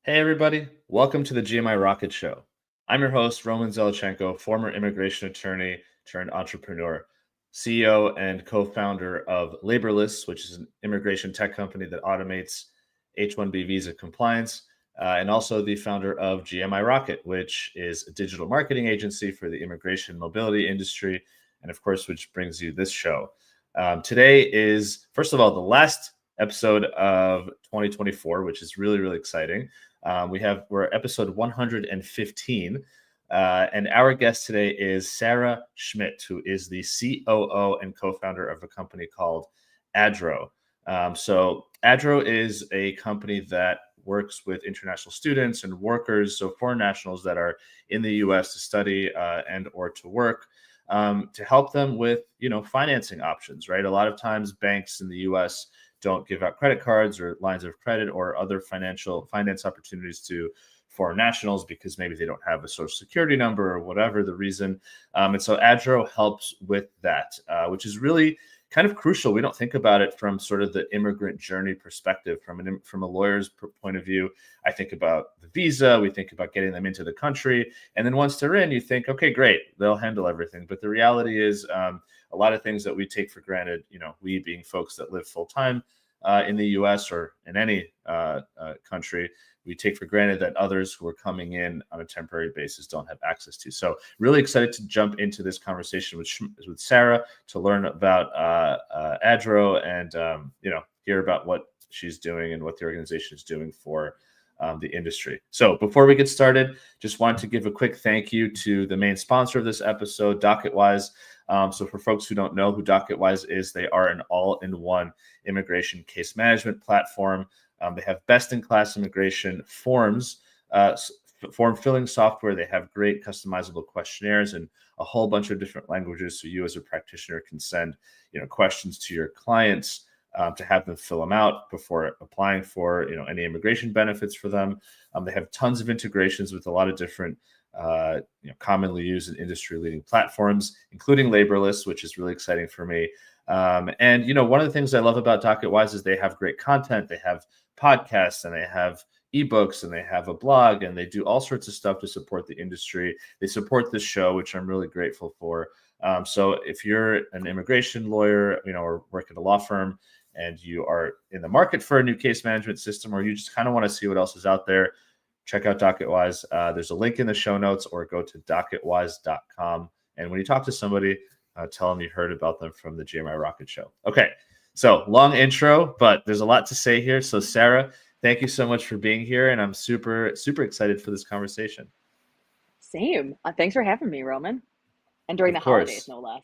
Hey, everybody. Welcome to the GMI Rocket Show. I'm your host, Roman Zelichenko, former immigration attorney turned entrepreneur, CEO and co founder of Laborless, which is an immigration tech company that automates H-1B visa compliance, and also the founder of GMI Rocket, which is a digital marketing agency for the immigration mobility industry, and of course, which brings you this show. Today is, first of all, the last episode of 2024, which is really, really exciting. We're at episode 115, and our guest today is Sara Schmitt, who is the COO and co-founder of a company called Adro. So Adro is a company that works with international students and workers, so foreign nationals that are in the U.S. to study and or to work, to help them with financing options. Right, a lot of times banks in the U.S. don't give out credit cards or lines of credit or other finance opportunities to foreign nationals because maybe they don't have a social security number or whatever the reason. And so Adro helps with that, which is really kind of crucial. We don't think about it from sort of the immigrant journey perspective. From a lawyer's point of view, I think about the visa, we think about getting them into the country. And then once they're in, you think, okay, great, they'll handle everything. But the reality is, a lot of things that we take for granted, we being folks that live full time in the US or in any country, we take for granted that others who are coming in on a temporary basis don't have access to. So really excited to jump into this conversation with Sara to learn about Adro and hear about what she's doing and what the organization is doing for the industry. So before we get started, just wanted to give a quick thank you to the main sponsor of this episode, DocketWise. So for folks who don't know who DocketWise is, they are an all-in-one immigration case management platform. They have best-in-class immigration forms, form filling software. They have great customizable questionnaires in a whole bunch of different languages, so you as a practitioner can send questions to your clients to have them fill them out before applying for any immigration benefits for them. They have tons of integrations with a lot of different commonly used and industry-leading platforms, including Laborless, which is really exciting for me. And one of the things I love about DocketWise is they have great content. They have podcasts and they have ebooks and they have a blog and they do all sorts of stuff to support the industry. They support this show, which I'm really grateful for. So if you're an immigration lawyer, or work at a law firm and you are in the market for a new case management system, or you just kind of want to see what else is out there, check out DocketWise. There's a link in the show notes, or go to docketwise.com. And when you talk to somebody, tell them you heard about them from the GMI Rocket Show. Okay, so long intro, but there's a lot to say here. So Sara, thank you so much for being here. And I'm super, super excited for this conversation. Same. Thanks for having me, Roman. And during Of the holidays, course. no less.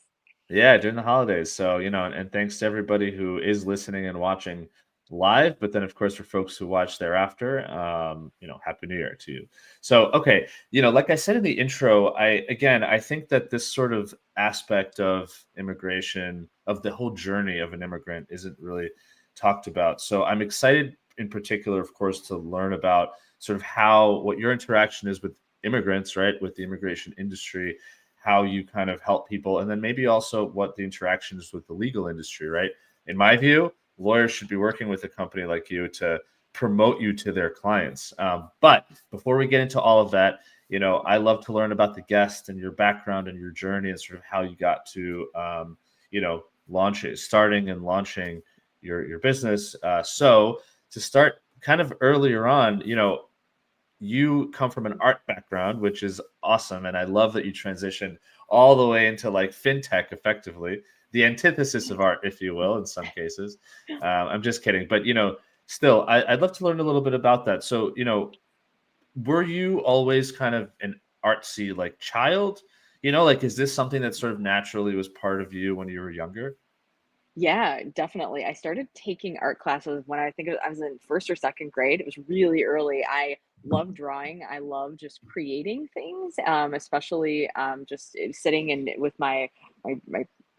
Yeah, during the holidays. So, and thanks to everybody who is listening and watching live, but then of course for folks who watch thereafter, Happy New Year to you. So, okay, like I said in the intro, I think that this sort of aspect of immigration, of the whole journey of an immigrant, isn't really talked about. So I'm excited in particular, of course, to learn about sort of what your interaction is with immigrants, right, with the immigration industry, how you kind of help people, and then maybe also what the interaction is with the legal industry, right? In my view, lawyers should be working with a company like you to promote you to their clients. But before we get into all of that, I love to learn about the guest and your background and your journey and sort of how you got to, starting and launching your business. So to start kind of earlier on, you come from an art background, which is awesome. And I love that you transitioned all the way into like FinTech, effectively, the antithesis of art, if you will, in some cases. I'm just kidding. But, still, I'd love to learn a little bit about that. So, were you always kind of an artsy like child? Is this something that sort of naturally was part of you when you were younger? Yeah, definitely. I started taking art classes when I was in first or second grade. It was really early. I love drawing. I love just creating things, especially just sitting and with my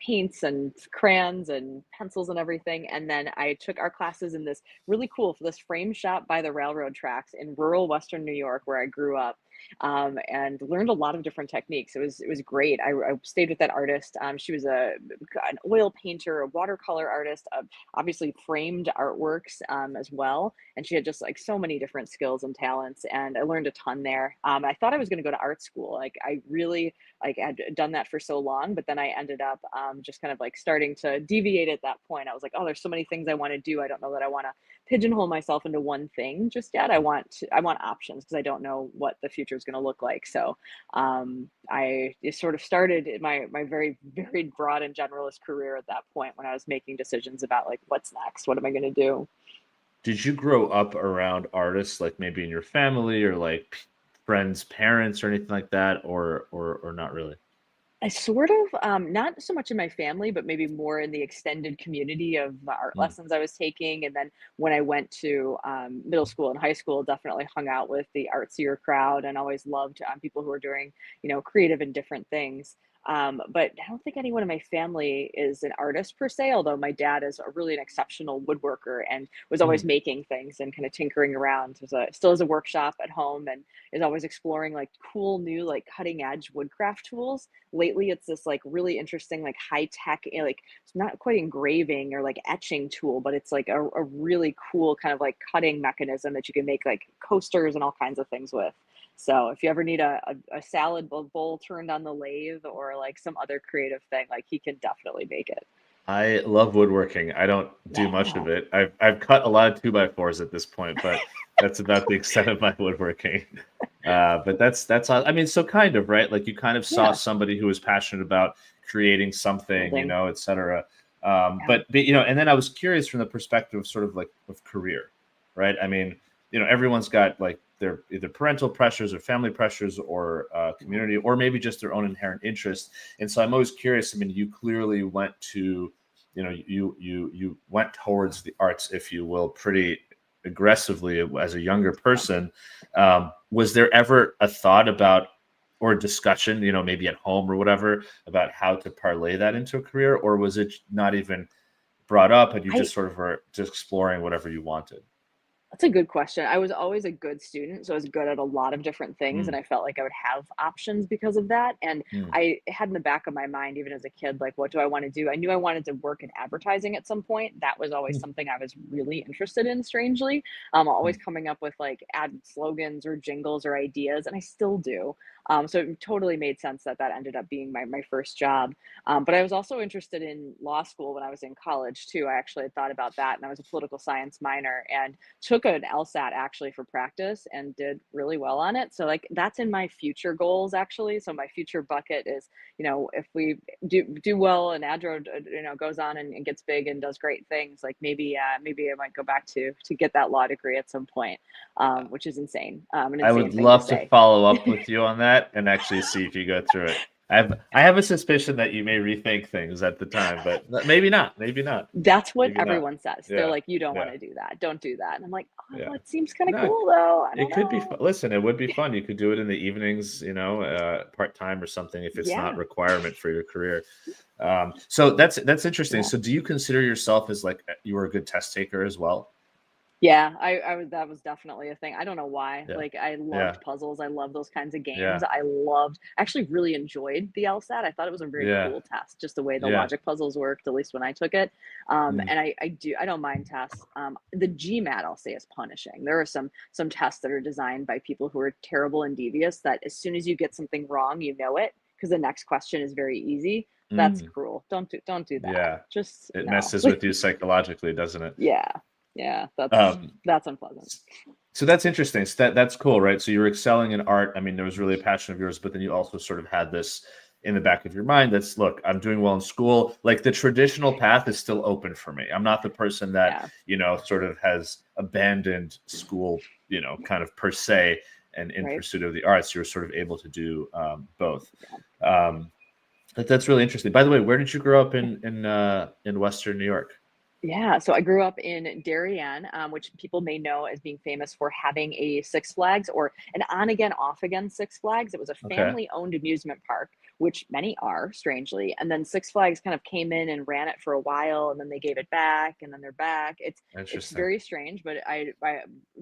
paints and crayons and pencils and everything. And then I took art classes in this really cool for this frame shop by the railroad tracks in rural Western New York, where I grew up. and learned a lot of different techniques. It was great. I stayed with that artist. She was an oil painter, a watercolor artist, obviously framed artworks as well. And she had just like so many different skills and talents, and I learned a ton there. I thought I was going to go to art school. Like I really like had done that for so long, but then I ended up just kind of like starting to deviate at that point. I was like, oh, there's so many things I want to do. I don't know that I want to pigeonhole myself into one thing just yet. I want options because I don't know what the future is going to look like. So I just sort of started my very varied, broad and generalist career at that point when I was making decisions about like what's next, what am I going to do. Did you grow up around artists, like maybe in your family or like friends' parents or anything like that, or not really? I sort of, not so much in my family, but maybe more in the extended community of the art Mm, lessons I was taking. And then when I went to middle school and high school, definitely hung out with the artsier crowd and always loved people who were doing, creative and different things. But I don't think anyone in my family is an artist per se, although my dad is a really an exceptional woodworker and was always mm. making things and kind of tinkering around. Still has a workshop at home and is always exploring like cool new like cutting edge woodcraft tools. Lately it's this like really interesting like high tech like it's not quite engraving or like etching tool, but it's like a really cool kind of like cutting mechanism that you can make like coasters and all kinds of things with. So if you ever need a salad bowl turned on the lathe or like some other creative thing, like he can definitely make it. I love woodworking. I don't do much Yeah. of it. I've cut a lot of two by fours at this point, but that's about the extent of my woodworking. But that's I mean, so kind of right. Like you kind of saw Yeah. somebody who was passionate about creating something, Building. et cetera. Yeah. But and then I was curious from the perspective of sort of like of career, right? I mean, everyone's got like their either parental pressures or family pressures or Yeah. community or maybe just their own inherent interest. And so I'm always curious. I mean, you clearly went to, you went towards the arts, if you will, pretty aggressively as a younger person. Was there ever a thought about or a discussion, maybe at home or whatever, about how to parlay that into a career, or was it not even brought up and you I just sort of were just exploring whatever you wanted? That's a good question. I was always a good student, so I was good at a lot of different things, and Mm, I felt like I would have options because of that. And mm, I had in the back of my mind, even as a kid, like, what do I want to do? I knew I wanted to work in advertising at some point. That was always mm, something I was really interested in, strangely. mm. Always coming up with like ad slogans or jingles or ideas, and I still do. So it totally made sense that that ended up being my first job. But I was also interested in law school when I was in college too. I actually had thought about that, and I was a political science minor. And took an LSAT actually for practice and did really well on it. So like that's in my future goals actually. So my future bucket is, if we do well and Adro, goes on and gets big and does great things, like maybe I might go back to get that law degree at some point, which is insane, an I insane would thing to love to say. follow up with you on that and actually see if you go through it. I have a suspicion that you may rethink things at the time, but maybe not. Maybe not. That's what Maybe not. everyone says. They're Yeah. like, you don't want Yeah. to do that. Don't do that. And I'm like, oh, Yeah. it seems kind of No, cool though. I don't it could be fun. know. Listen, it would be fun. You could do it in the evenings, part time or something if it's not Yeah. requirement for your career. So that's interesting. Yeah. So do you consider yourself as like you were a good test taker as well? Yeah, I was that was definitely a thing. I don't know why. Yeah. Like I Yeah. loved puzzles. I love those kinds of games. Yeah. I actually really enjoyed the LSAT. I thought it was a very Yeah. cool test, just the way the Yeah. logic puzzles worked, at least when I took it. Mm. And I don't mind tests. The GMAT I'll say is punishing. There are some tests that are designed by people who are terrible and devious that as soon as you get something wrong, you know it because the next question is very easy. That's Mm. cruel. Don't do that. Yeah. Just It no. messes with you psychologically, doesn't it? Yeah. Yeah, Um, that's unpleasant. so that's interesting. So that's cool, right? So you're excelling in art. I mean, there was really a passion of yours, but then you also sort of had this in the back of your mind that's, look, I'm doing well in school. Like the traditional path is still open for me. I'm not the person that, Yeah, sort of has abandoned school, kind of per se, and in right. pursuit of the arts. You're sort of able to do both. Yeah. Um, that's really interesting. By the way, where did you grow up in Western New York? Yeah, so I grew up in Darien, which people may know as being famous for having a Six Flags or an on again, off again Six Flags. It was a Okay, family owned amusement park, which many are, strangely. And then Six Flags kind of came in and ran it for a while, and then they gave it back, and then they're back. It's interesting. very strange, but I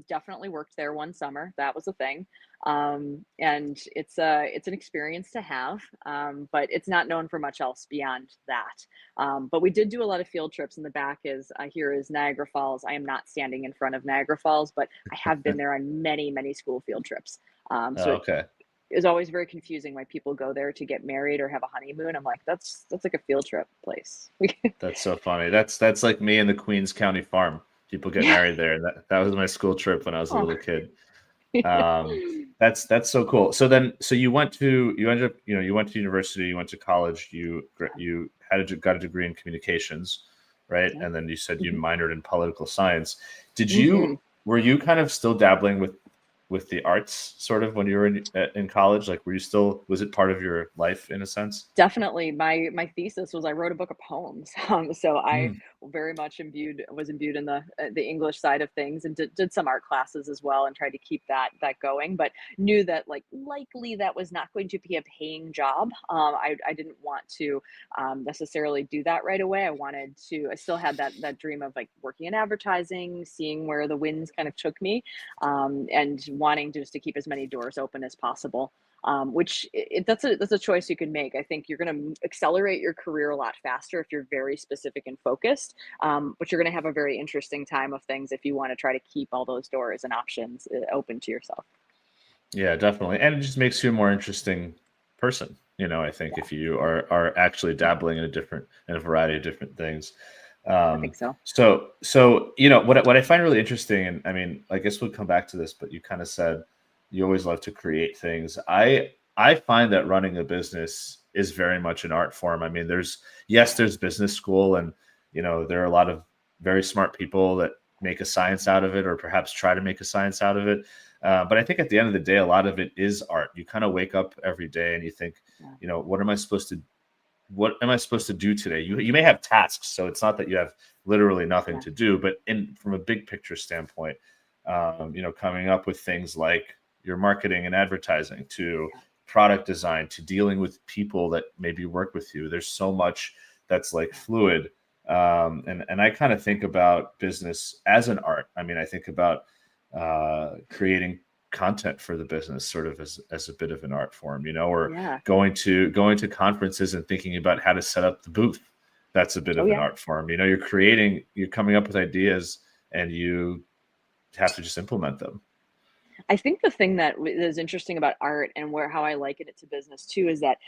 definitely worked there one summer. That was a thing. And it's an experience to have, but it's not known for much else beyond that. But we did do a lot of field trips. In the back is here is Niagara Falls. I am not standing in front of Niagara Falls, but I have been there on many school field trips. So Oh, it okay. is always very confusing when people go there to get married or have a honeymoon. I'm like, that's like a field trip place. That's so funny. That's like me and the Queens County Farm. People get Yeah. married there. That was my school trip when I was a Oh. little kid. That's so cool. So then, so you ended up, you went to university, you went to college, you got a degree in communications, right? Yeah. And then you said you Hmm. minored in political science. Did Hmm. you Were you kind of still dabbling with the arts sort of when you were in college? Like, were you still, was it part of your life in a sense? Definitely. My thesis was I wrote a book of poems. So I Mm, very much was imbued in the English side of things, and did some art classes as well, and tried to keep that going, but knew that like likely that was not going to be a paying job. I didn't want to necessarily do that right away. I still had that dream of like working in advertising, seeing where the winds kind of took me, and wanting just to keep as many doors open as possible. Which that's a choice you can make. I think you're going to accelerate your career a lot faster if you're very specific and focused. But you're going to have a very interesting time of things if you want to try to keep all those doors and options open to yourself. yeah, definitely. And it just makes you a more interesting person, I think, Yeah, if you are actually dabbling in a variety of different things. I think so. So what I find really interesting, and I mean, I guess we'll come back to this, but you kind of said you always love to create things. I find that running a business is very much an art form. I mean, there's business school, and there are a lot of very smart people that make a science out of it, or perhaps try to make a science out of it. But I think at the end of the day, a lot of it is art. You kind of wake up every day and you think, Yeah, what am I supposed to do today? You may have tasks, so it's not that you have literally nothing yeah, to do, but in from a big picture standpoint, coming up with things like your marketing and advertising, to yeah, product design, to dealing with people that maybe work with you. There's so much that's like fluid. And I kind of think about business as an art. I mean, I think about creating content for the business sort of as a bit of an art form, or yeah. going to conferences and thinking about how to set up the booth. That's a bit Oh of an yeah. art form. You're coming up with ideas, and you have to just implement them. I think the thing that is interesting about art and where how I liken it to business too is that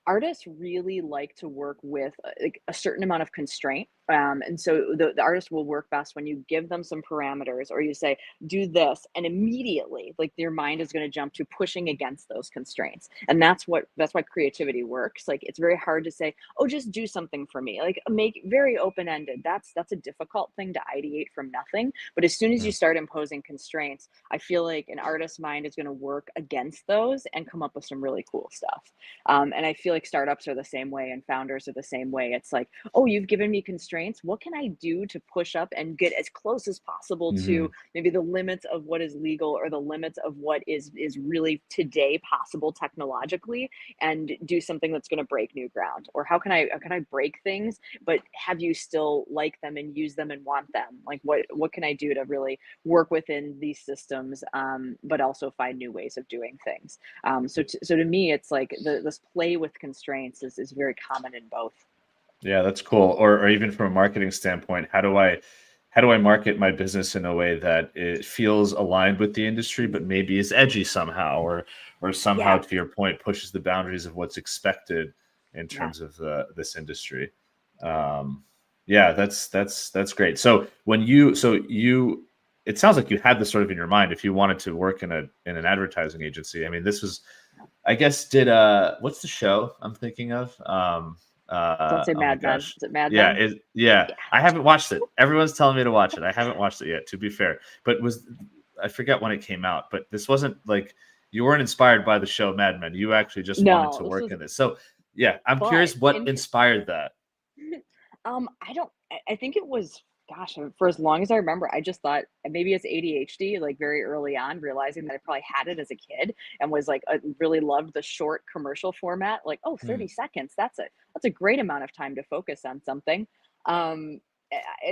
artists really like to work with like a certain amount of constraint. And so the artist will work best when you give them some parameters, or you say, do this, and immediately like their mind is going to jump to pushing against those constraints. And that's why creativity works. Like it's very hard to say, oh, just do something for me. Like make very open-ended. That's a difficult thing to ideate from nothing. But as soon as you Mm. start imposing constraints, I feel like an artist's mind is going to work against those and come up with some really cool stuff. And I feel like startups are the same way and founders are the same way. It's like, oh, you've given me constraints. What can I do to push up and get as close as possible to Hmm. maybe the limits of what is legal or the limits of what is really today possible technologically, and do something that's going to break new ground? Or how can I break things but have you still like them and use them and want them? Like what can I do to really work within these systems, but also find new ways of doing things? So to me, it's like this play with constraints is very common in both. Yeah, that's cool. Or even from a marketing standpoint, how do I market my business in a way that it feels aligned with the industry, but maybe is edgy somehow, or somehow, Yeah, to your point, pushes the boundaries of what's expected in yeah, terms of this industry. Um, yeah, that's great. So it sounds like you had this sort of in your mind if you wanted to work in an advertising agency. I mean, this was, yeah. I guess, what's the show I'm thinking of? Don't say Oh my Mad Men. gosh. Is it Mad Yeah, Men? yeah. Yeah. I haven't watched it. Everyone's telling me to watch it. I haven't watched it yet, to be fair. But I forget when it came out, but this wasn't like, you weren't inspired by the show Mad Men. You actually just wanted No, to this work was, in this. So yeah, I'm but curious what in inspired that. I don't. I think it was. Gosh, for as long as I remember, I just thought maybe it's ADHD. Like very early on, realizing that I probably had it as a kid and was like, I really loved the short commercial format. Like, oh, Hmm. 30 seconds. That's a great amount of time to focus on something. Um,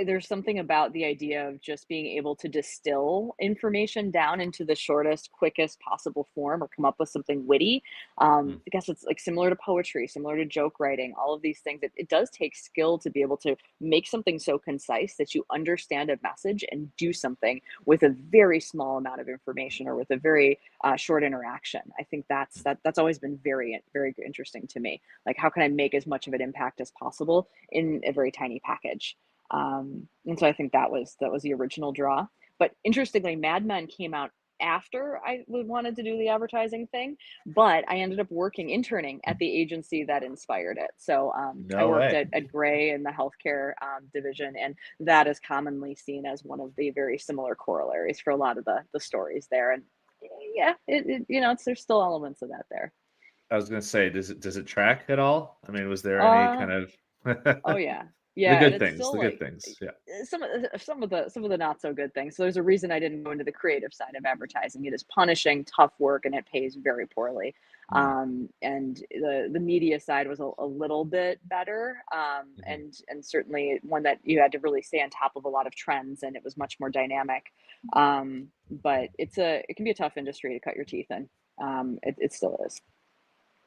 there's something about the idea of just being able to distill information down into the shortest, quickest possible form or come up with something witty. Mm, I guess it's like similar to poetry, similar to joke writing, all of these things. It does take skill to be able to make something so concise that you understand a message and do something with a very small amount of information or with a very short interaction. I think that's always been very, very interesting to me. Like, how can I make as much of an impact as possible in a very tiny package? And so I think that was the original draw. But interestingly, Mad Men came out after I wanted to do the advertising thing, but I ended up interning at the agency that inspired it. So I no worked way. at Gray in the healthcare division, and that is commonly seen as one of the very similar corollaries for a lot of the stories there. And yeah, there's still elements of that there. I was going to say, does it track at all? I mean, was there any Uh, kind of Oh yeah. the Yeah, and good it's things, still the good like things? Yeah. some of the not so good things. So there's a reason I didn't go into the creative side of advertising. It is punishing, tough work, and it pays very poorly. Mm, And the media side was a little bit better, mhm. and certainly one that you had to really stay on top of a lot of trends, and it was much more dynamic. But it can be a tough industry to cut your teeth in. It still is.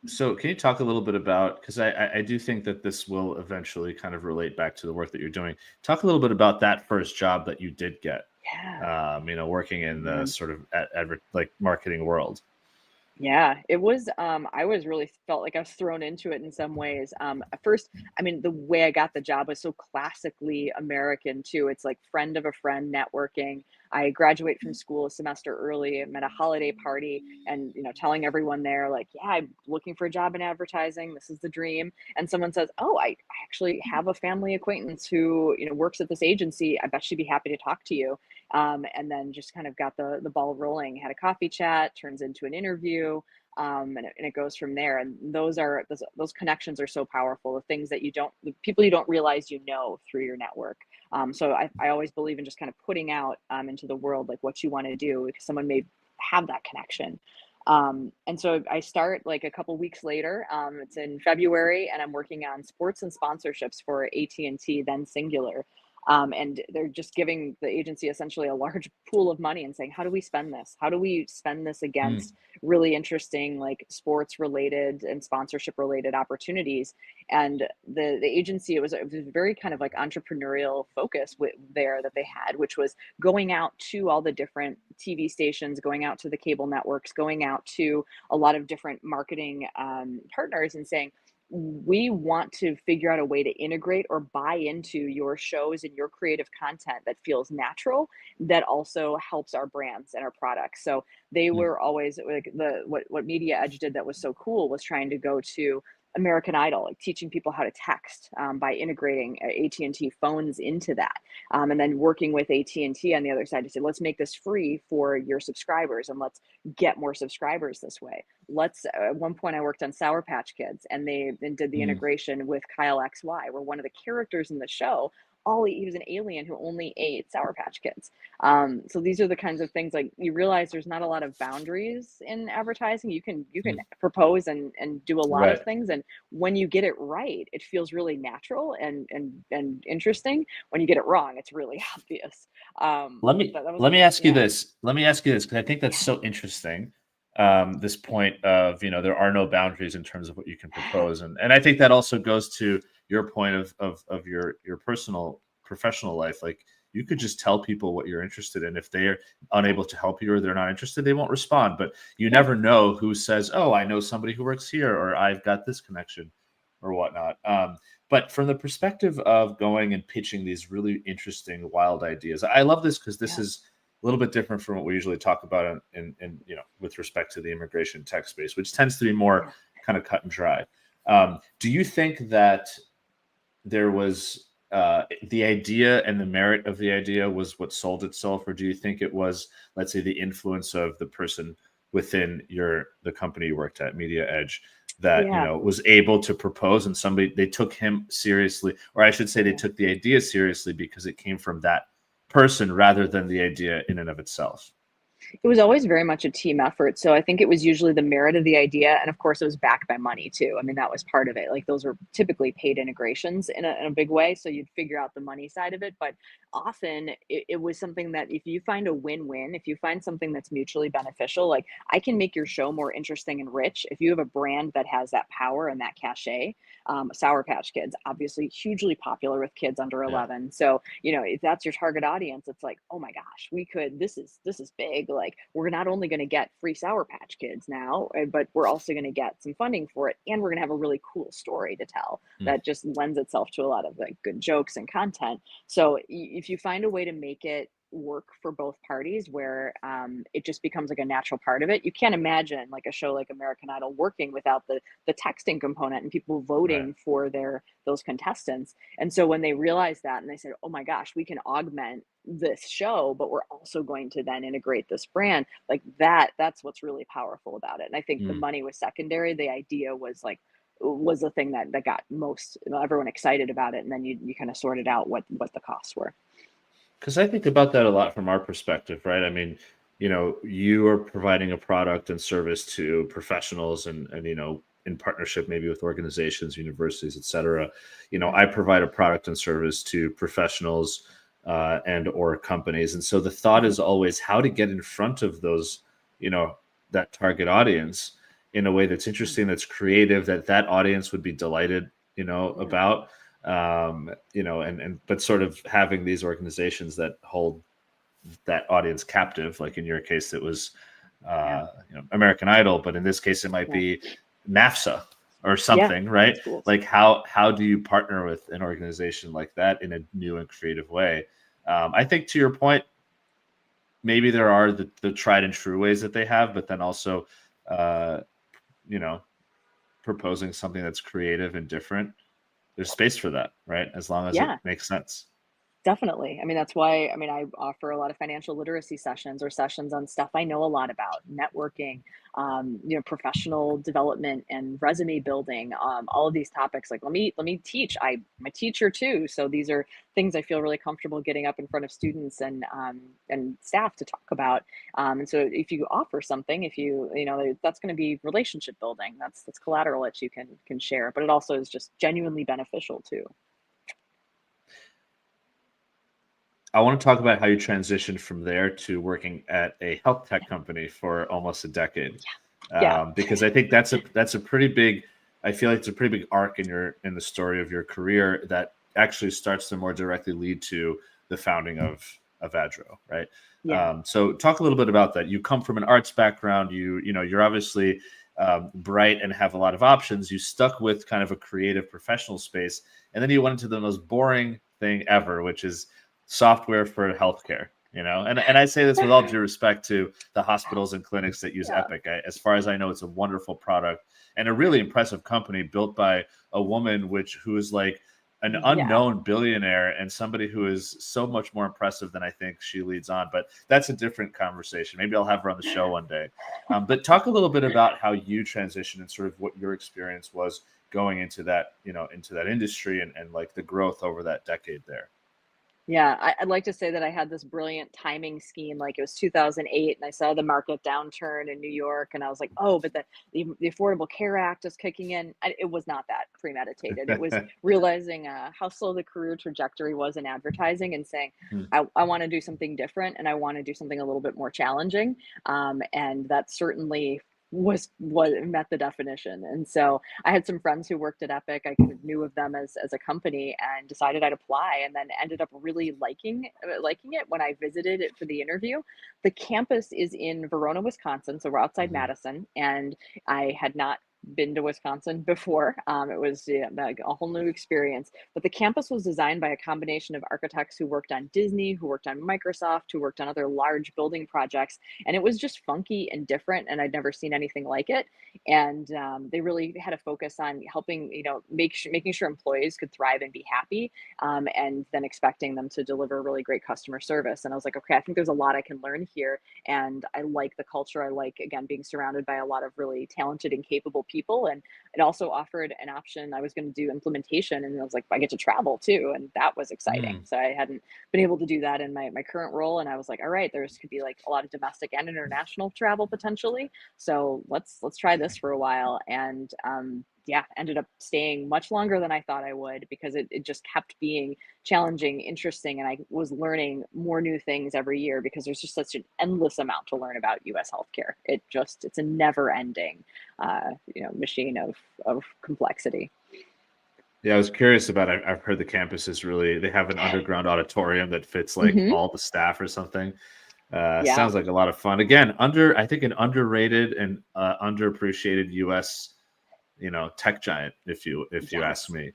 So can you talk a little bit about, because I do think that this will eventually kind of relate back to the work that you're doing. Talk a little bit about that first job that you did get, Yeah. working in the Man. sort of like marketing world. Yeah, it was, I was really felt like I was thrown into it in some ways. At first, I mean, the way I got the job was so classically American too. It's like friend of a friend networking. I graduate from school a semester early. I'm at a holiday party and, telling everyone there like, yeah, I'm looking for a job in advertising. This is the dream. And someone says, oh, I actually have a family acquaintance who, works at this agency. I bet she'd be happy to talk to you. And then just kind of got the ball rolling. Had a coffee chat, turns into an interview, and it goes from there. And those connections are so powerful. The people you don't realize through your network. So I always believe in just kind of putting out into the world like what you want to do because someone may have that connection. And so I start like a couple weeks later. It's in February, and I'm working on sports and sponsorships for AT&T, then Singular. And they're just giving the agency essentially a large pool of money and saying, how do we spend this? How do we spend this Mm, against really interesting, like sports related and sponsorship related opportunities? And the agency, it was very kind of like entrepreneurial focus there that they had, which was going out to all the different TV stations, going out to the cable networks, going out to a lot of different marketing partners and saying, we want to figure out a way to integrate or buy into your shows and your creative content that feels natural, that also helps our brands and our products. So they mm, were always like what Media Edge did that was so cool was trying to go to American Idol, like teaching people how to text by integrating AT&T phones into that, and then working with AT&T on the other side to say, let's make this free for your subscribers and let's get more subscribers this way. At one point I worked on Sour Patch Kids, and they then did the mm. integration with Kyle XY, where one of the characters in the show, Ollie, he was an alien who only ate Sour Patch Kids. So these are the kinds of things like you realize there's not a lot of boundaries in advertising. You can Mm. propose and do a lot of Right. things, and when you get it right, it feels really natural and interesting. When you get it wrong, it's really obvious. Let But me that was let me ask you yeah, this. Let me ask you this because I think that's yeah, so interesting. This point of there are no boundaries in terms of what you can yeah, propose, and I think that also goes to your point of your personal professional life. Like you could just tell people what you're interested in. If they're yeah, unable to help you or they're not interested, they won't respond. But you yeah, never know who says, "Oh, I know somebody who works here," or "I've got this connection," or whatnot. But from the perspective of going and pitching these really interesting, wild ideas, I love this because this yeah, is a little bit different from what we usually talk about in with respect to the immigration tech space, which tends to be more yeah, kind of cut and dry. Do you think that there was the idea and the merit of the idea was what sold itself, or do you think it was, let's say, the influence of the person within the company you worked at, Media Edge, that yeah, was able to propose, and somebody they took him seriously, or I should say, they yeah. took the idea seriously because it came from that person rather than the idea in and of itself? It was always very much a team effort. So I think it was usually the merit of the idea. And of course, it was backed by money too. I mean, that was part of it. Like those were typically paid integrations in a big way. So you'd figure out the money side of it. But often it was something that if you find a win win, if you find something that's mutually beneficial, like I can make your show more interesting and rich. If you have a brand that has that power and that cachet, Sour Patch Kids, obviously hugely popular with kids under Yeah. 11. So, if that's your target audience, it's like, oh my gosh, this is big. Like, we're not only going to get free Sour Patch Kids now, but we're also going to get some funding for it. And we're going to have a really cool story to tell Mm. that just lends itself to a lot of like good jokes and content. So if you find a way to make it work for both parties where it just becomes like a natural part of it. You can't imagine like a show like American Idol working without the texting component and people Right. voting for those contestants. And so when they realized that and they said, "Oh my gosh, we can augment this show, but we're also going to then integrate this brand," like that's what's really powerful about it. And I think the Mm. money was secondary. The idea was the thing that got most everyone excited about it, and then you kind of sorted out what the costs were. Because I think about that a lot from our perspective, right? I mean, you are providing a product and service to professionals and in partnership maybe with organizations, universities, et cetera. Mhm. I provide a product and service to professionals and or companies. And so the thought Mhm. is always how to get in front of those, that target audience in a way that's Mm. interesting, that's creative, that audience would be delighted, Yeah. about and but sort of having these organizations that hold that audience captive, like in your case it was Yeah. American Idol, but in this case it might Yeah. be NAFSA or Yeah. something, right? Schools. Like how do you partner with an organization like that in a new and creative way? I think to your point, maybe there are the tried and true ways that they have, but then also uh you know proposing something that's creative and different, there's space for that, right? As long as it Yeah. makes sense. Definitely. I mean, that's why, I mean, I offer a lot of financial literacy sessions or sessions on stuff I know a lot about, networking, professional development and resume building, all of these topics. Like, let me teach. I'm a teacher too, so these are things I feel really comfortable getting up in front of students and staff to talk about. And so, if you offer something, if that's going to be relationship building. That's collateral that you can share, but it also is just genuinely beneficial too. I want to talk about how you transitioned from there to working at a health tech company for almost a decade, Yeah. because I think that's a pretty big. I feel like it's a pretty big arc in the story of your career that actually starts to more directly lead to the founding of Adro, right? Yeah. So talk a little bit about that. You come from an arts background. You're obviously bright and have a lot of options. You stuck with kind of a creative professional space, and then you went into the most boring thing ever, which is software for healthcare. And I say this with all due respect to the hospitals and clinics that use Yeah. Epic. As far as I know, it's a wonderful product and a really impressive company built by a woman who is like an Yeah. unknown billionaire and somebody who is so much more impressive than I think she leads on. But that's a different conversation. Maybe I'll have her on the show one day. But talk a little bit about how you transitioned and sort of what your experience was going into that industry and like the growth over that decade there. Yeah, I'd like to say that I had this brilliant timing scheme, like it was 2008, and I saw the market downturn in New York, and I was like, "Oh, but the Affordable Care Act is kicking in." It was not that premeditated. It was realizing how slow the career trajectory was in advertising, and saying, Hmm. "I want to do something different, and I want to do something a little bit more challenging." And that certainly was what met the definition. And so I had some friends who worked at Epic. I kind of knew of them as a company and decided I'd apply, and then ended up really liking it when I visited it for the interview. The campus is in Verona, Wisconsin, so we're outside Mhm. Madison, and I had not been to Wisconsin before. It was, yeah, like a whole new experience. But the campus was designed by a combination of architects who worked on Disney, who worked on Microsoft, who worked on other large building projects, and it was just funky and different, and I'd never seen anything like it. And they really had a focus on helping, making sure employees could thrive and be happy, and then expecting them to deliver really great customer service. And I was like, okay, I think there's a lot I can learn here. And I like the culture. I like, again, being surrounded by a lot of really talented and capable people. And it also offered an option. I was going to do implementation, and I was like, I get to travel too. And that was exciting. Mm. So I hadn't been able to do that in my current role. And I was like, all right, there's could be like a lot of domestic and international travel potentially. So let's try this for a while. And yeah, ended up staying much longer than I thought I would, because it just kept being challenging, interesting, and I was learning more new things every year, because there's just such an endless amount to learn about US healthcare. It's a never ending machine of complexity. Yeah, I was curious about. I've heard the campus is really. They have an underground auditorium that fits like Hmm. all the staff or something. Yeah, Sounds like a lot of fun. Again, I think an underrated and underappreciated U.S. Tech giant, if you ask yes. me.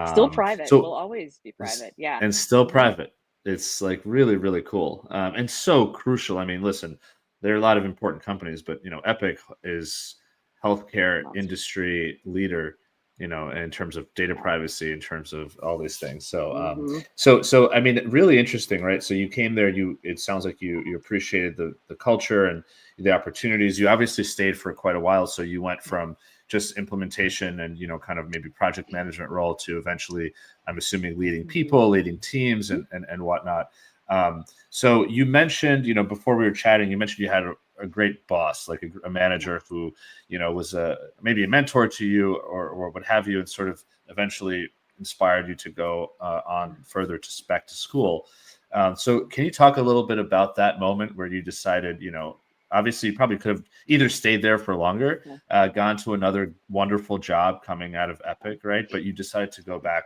Still private, will So always be private. Yeah. and still Hmm. private. It's like really, really cool, and so crucial. I mean, listen, there are a lot of important companies, but Epic is healthcare Monster. industry leader. In terms of data Yeah. privacy, in terms of all these things. So, Hmm. so I mean, really interesting, right? So you came there. It sounds like you appreciated the culture and the opportunities. You obviously stayed for quite a while. So you went from just implementation and kind of maybe project management role to eventually, I'm assuming, leading Hmm. people, leading teams, and whatnot. So you mentioned, before we were chatting, you mentioned you had a great boss, like a manager who, was maybe a mentor to you, or what have you, and sort of eventually inspired you to go on further back to school. So can you talk a little bit about that moment where you decided, obviously you probably could have either stayed there for longer, Yeah. gone to another wonderful job coming out of Epic, right? But you decided to go back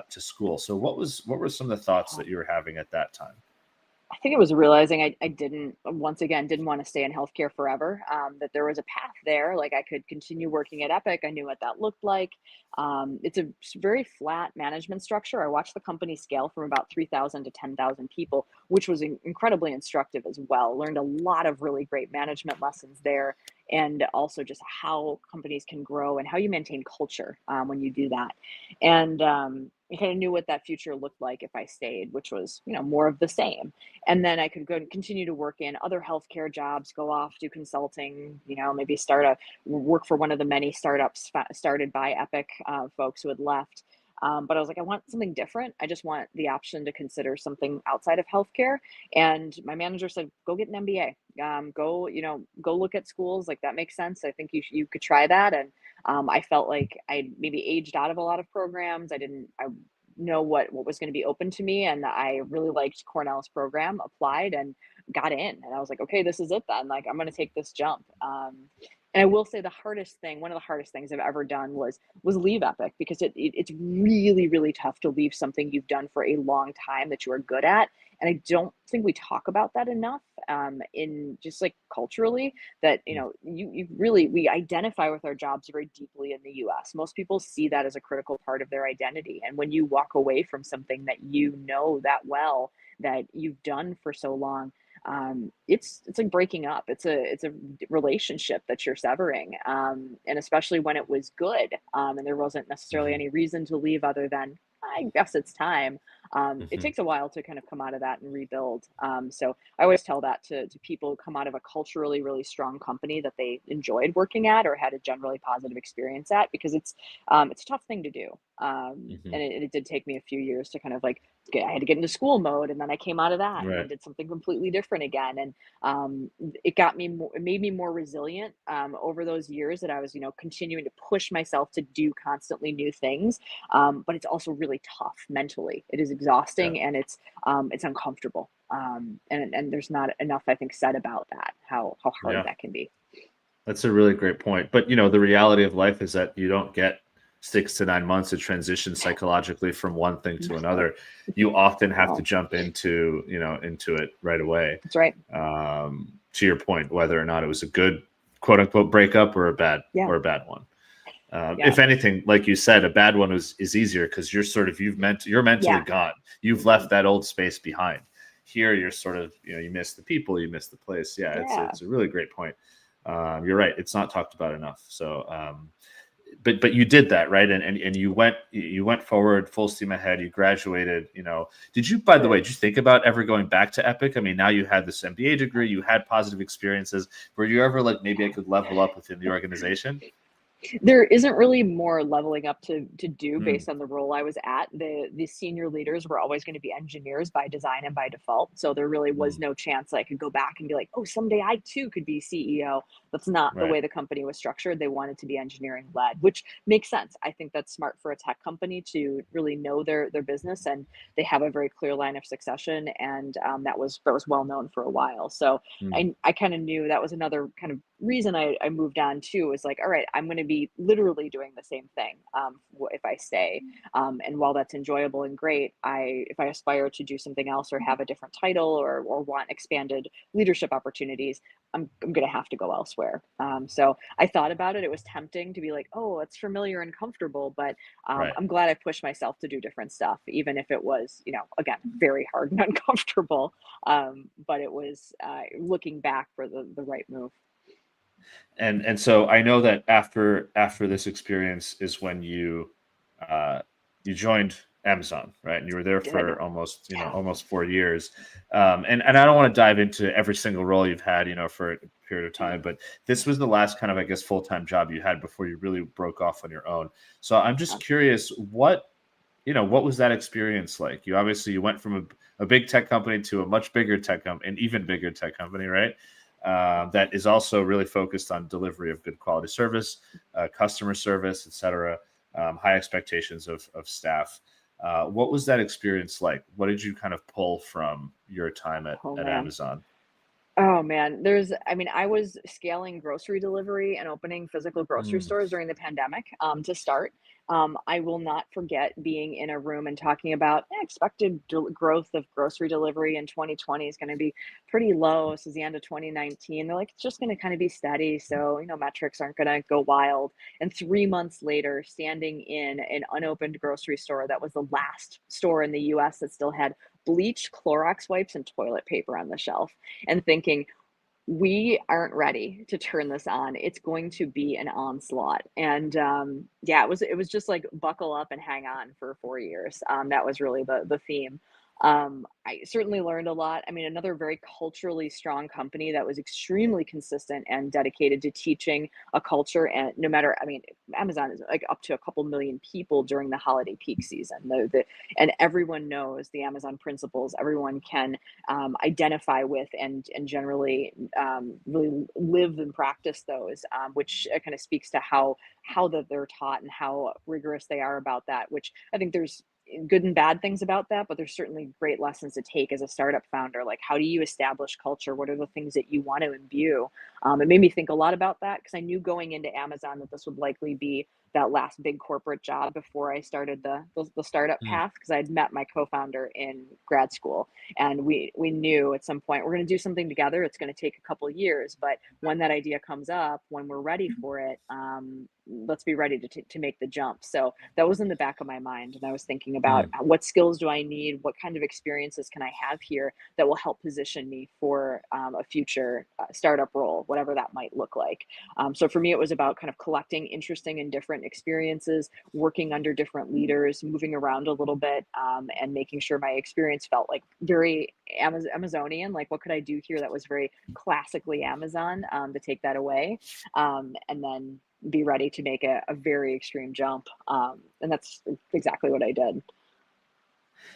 to school. So what were some of the thoughts that you were having at that time? I think it was realizing I didn't, once again, didn't want to stay in healthcare forever. That there was a path there. Like I could continue working at Epic. I knew what that looked like. It's a very flat management structure. I watched the company scale from about 3,000 to 10,000 people, which was incredibly instructive as well. Learned a lot of really great management lessons there, and also just how companies can grow and how you maintain culture when you do that. And I kind of knew what that future looked like if I stayed, which was more of the same. And then I could go and continue to work in other healthcare jobs, go off, do consulting, maybe work for one of the many startups started by Epic folks who had left. But I was like, I want something different. I just want the option to consider something outside of healthcare. And my manager said, go get an MBA. Go look at schools. Like that makes sense. I think you could try that. And I felt like I maybe aged out of a lot of programs. I know what was going to be open to me, and I really liked Cornell's program, applied and got in, and I was like, okay, this is it then. Like I'm going to take this jump. And I will say one of the hardest things I've ever done was leave Epic, because it's really, really tough to leave something you've done for a long time that you are good at. And I don't think we talk about that enough, in just like culturally, that you really, we identify with our jobs very deeply in the US. Most people see that as a critical part of their identity, and when you walk away from something that you know that well, that you've done for so long, it's like breaking up. It's a relationship that you're severing, and especially when it was good, and there wasn't necessarily Hmm. any reason to leave other than, I guess it's time. It Hmm. takes a while to kind of come out of that and rebuild. So I always tell that to people who come out of a culturally really strong company that they enjoyed working at or had a generally positive experience at, because it's a tough thing to do. Hmm. And it did take me a few years to kind of like I had to get into school mode, and then I came out of that and then Right. did something completely different again. And it made me more resilient over those years that I was, continuing to push myself to do constantly new things. But it's also really tough mentally. It is Yeah. exhausting, and it's uncomfortable. And there's not enough, I think, said about that, how hard Yeah. that can be. That's a really great point. But the reality of life is that you don't get 6 to 9 months to transition psychologically from one thing to No, another. You often have to no, jump into it right away. that's right. To your point, whether or not it was a good quote unquote breakup or Yeah, a bad one. yeah, If anything, like you said, a bad one is easier because you're mentally yeah, gone. You've hmm, left that old space behind. Here, you're sort of you miss the people, you miss the place. Yeah, yeah. it's a really great point. You're right; it's not talked about enough. So, but you did that, right? And you went forward full steam ahead. You graduated. Did you, by the way, Did. did you think about ever going back to Epic? I mean, now you had this MBA degree, you had positive experiences. Were you ever like, maybe I could level up within the organization? There isn't really more leveling up to do Mm, based on the role I was at. The senior leaders were always gonna be engineers by design and by default, so there really was mm, no chance that I could go back and be like, "Oh, someday I too could be CEO." That's not the right. way the company was structured. They wanted to be engineering led, which makes sense. I think that's smart for a tech company to really know their business, and they have a very clear line of succession, and that was well known for a while. So Mm, I kind of knew that was another kind of reason I moved on too, was like, all right, I'm going to be literally doing the same thing if I stay. And while that's enjoyable and great, if I aspire to do something else or have a different title or want expanded leadership opportunities, I'm going to have to go elsewhere. So I thought about it. It was tempting to be like, oh, it's familiar and comfortable, but right. I'm glad I pushed myself to do different stuff, even if it was, again, very hard and uncomfortable. But it was looking back for the right move. And so I know that after this experience is when uh, you joined Amazon, right? And you were there Did. for almost Yeah. almost 4 years. And I don't want to dive into every single role you've had, for a period of time, but this was the last kind of, I guess, full-time job you had before you really broke off on your own. So I'm just curious, what was that experience like? You went from a big tech company to a much bigger tech company, an even bigger tech company, right? That is also really focused on delivery of good quality service, customer service, et cetera, high expectations of staff. What was that experience like? What did you kind of pull from your time Oh at man. Amazon? Oh man, I was scaling grocery delivery and opening physical grocery Mm, stores during the pandemic to start. I will not forget being in a room and talking about expected growth of grocery delivery in 2020 is going to be pretty low. This is the end of 2019. They're like, it's just going to kind of be steady. So, metrics aren't going to go wild. And 3 months later, standing in an unopened grocery store that was the last store in the US that still had bleach, Clorox wipes, and toilet paper on the shelf and thinking, we aren't ready to turn this on. It's going to be an onslaught. And yeah, it was just like buckle up and hang on for 4 years. That was really the theme. I certainly learned a lot. Another very culturally strong company that was extremely consistent and dedicated to teaching a culture. And no matter, Amazon is like up to a couple million people during the holiday peak season. And everyone knows the Amazon principles. Everyone can identify with and generally really live and practice those, which kind of speaks to how that they're taught and how rigorous they are about that. Which I think there's good and bad things about that, but there's certainly great lessons to take as a startup founder. Like, how do you establish culture? What are the things that you want to imbue? It made me think a lot about that because I knew going into Amazon that this would likely be that last big corporate job before I started the startup mm, path because I'd met my co-founder in grad school and we knew at some point we're going to do something together. It's going to take a couple years, but when that idea comes up, when we're ready for it, let's be ready to make the jump. So that was in the back of my mind, and I was thinking about mm. what skills do I need, what kind of experiences can I have here that will help position me for a future startup role, whatever that might look like. So for me, it was about kind of collecting interesting and different experiences, working under different leaders, moving around a little bit, and making sure my experience felt like very Amazonian. Like, what could I do here that was very classically Amazon, to take that away, and then be ready to make a very extreme jump. And that's exactly what I did.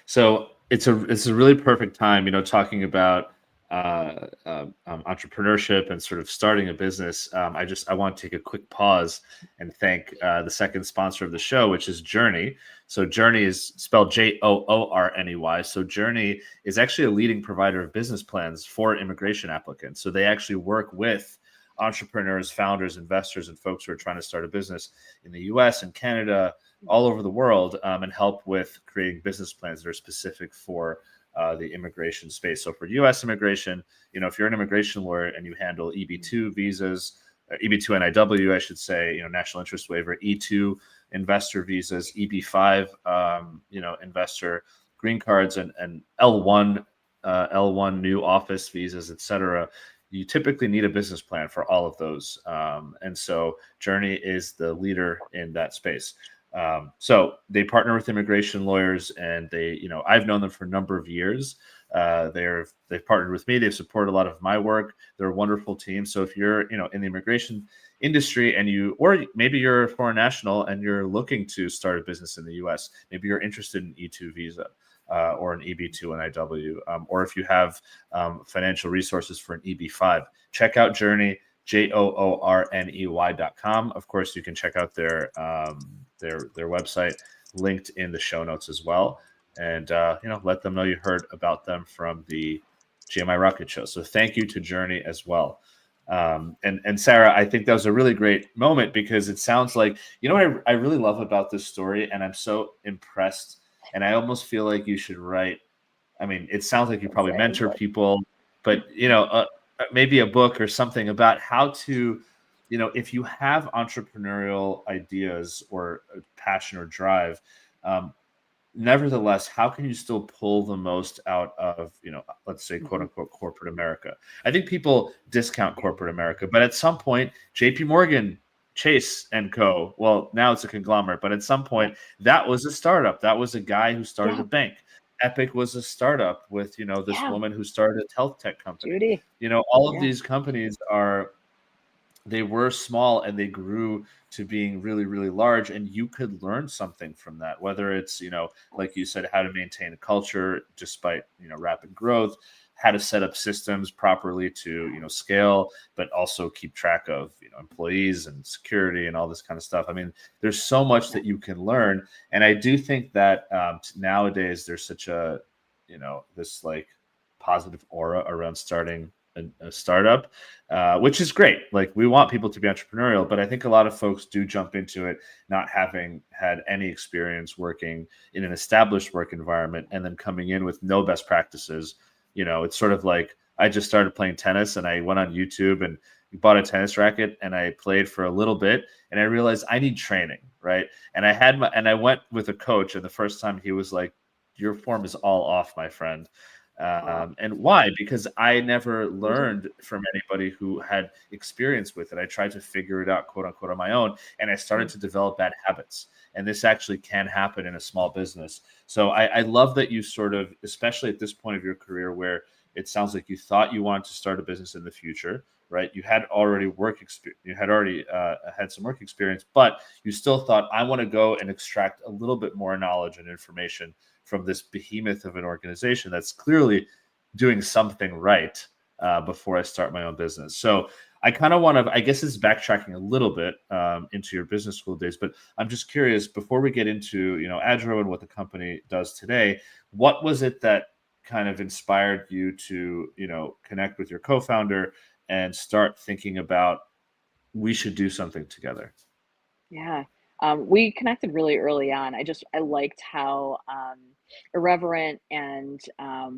So it's a really perfect time, talking about entrepreneurship and sort of starting a business. I want to take a quick pause and thank the second sponsor of the show, which is Journey. So Journey is spelled Joorney. So Journey is actually a leading provider of business plans for immigration applicants. So they actually work with entrepreneurs, founders, investors, and folks who are trying to start a business in the U.S. and Canada, all over the world, and help with creating business plans that are specific for the immigration space. So for U.S. immigration, if you're an immigration lawyer and you handle EB-2 visas, EB-2 NIW, I should say, national interest waiver, E-2 investor visas, EB-5, investor green cards, and L1 new office visas, et cetera, you typically need a business plan for all of those. And so Journey is the leader in that space. So they partner with immigration lawyers, and I've known them for a number of years. They've partnered with me. They've supported a lot of my work. They're a wonderful team. So if you're in the immigration industry and or maybe you're a foreign national and you're looking to start a business in the U.S., maybe you're interested in E2 visa. Or an EB2 and IW, or if you have financial resources for an EB5, check out Journey, JOORNEY.com. Of course, you can check out their website linked in the show notes as well, and let them know you heard about them from the GMI Rocket Show. So thank you to Journey as well. And Sara, I think that was a really great moment because it sounds like what I really love about this story, and I'm so impressed. And I almost feel like you should write. I mean, it sounds like you probably mentor people, but maybe a book or something about how to, if you have entrepreneurial ideas or passion or drive, nevertheless, how can you still pull the most out of, let's say, quote unquote, corporate America? I think people discount corporate America, but at some point, JP Morgan, Chase and Co. Well, now it's a conglomerate, but at some point that was a startup. That was a guy who started a bank. Epic was a startup with, this woman who started a HealthTech company. Judy. All of these companies they were small and they grew to being really, really large. And you could learn something from that, whether it's, like you said, how to maintain a culture despite, rapid growth, how to set up systems properly to, scale, but also keep track of, employees and security and all this kind of stuff. I mean, there's so much that you can learn. And I do think that nowadays there's such a, this like positive aura around starting a startup, which is great. Like we want people to be entrepreneurial, but I think a lot of folks do jump into it not having had any experience working in an established work environment and then coming in with no best practices. It's sort of like I just started playing tennis and I went on YouTube and bought a tennis racket and I played for a little bit and I realized I need training, right? And I went with a coach, and the first time he was like, "Your form is all off, my friend." And why? Because I never learned from anybody who had experience with it. I tried to figure it out, quote unquote, on my own. And I started to develop bad habits. And this actually can happen in a small business. So I love that you sort of, especially at this point of your career where it sounds like you thought you wanted to start a business in the future, right? You had already work experience, you had already had some work experience, but you still thought, I want to go and extract a little bit more knowledge and information from this behemoth of an organization that's clearly doing something right before I start my own business. So I kind of want to, I guess it's backtracking a little bit into your business school days, but I'm just curious, before we get into, Adro and what the company does today, what was it that kind of inspired you to, connect with your co-founder and start thinking about we should do something together? Yeah. We connected really early on. I liked how irreverent and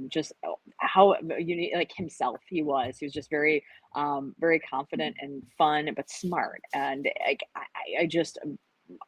just how unique, like himself he was. He was just very confident and fun, but smart. And I just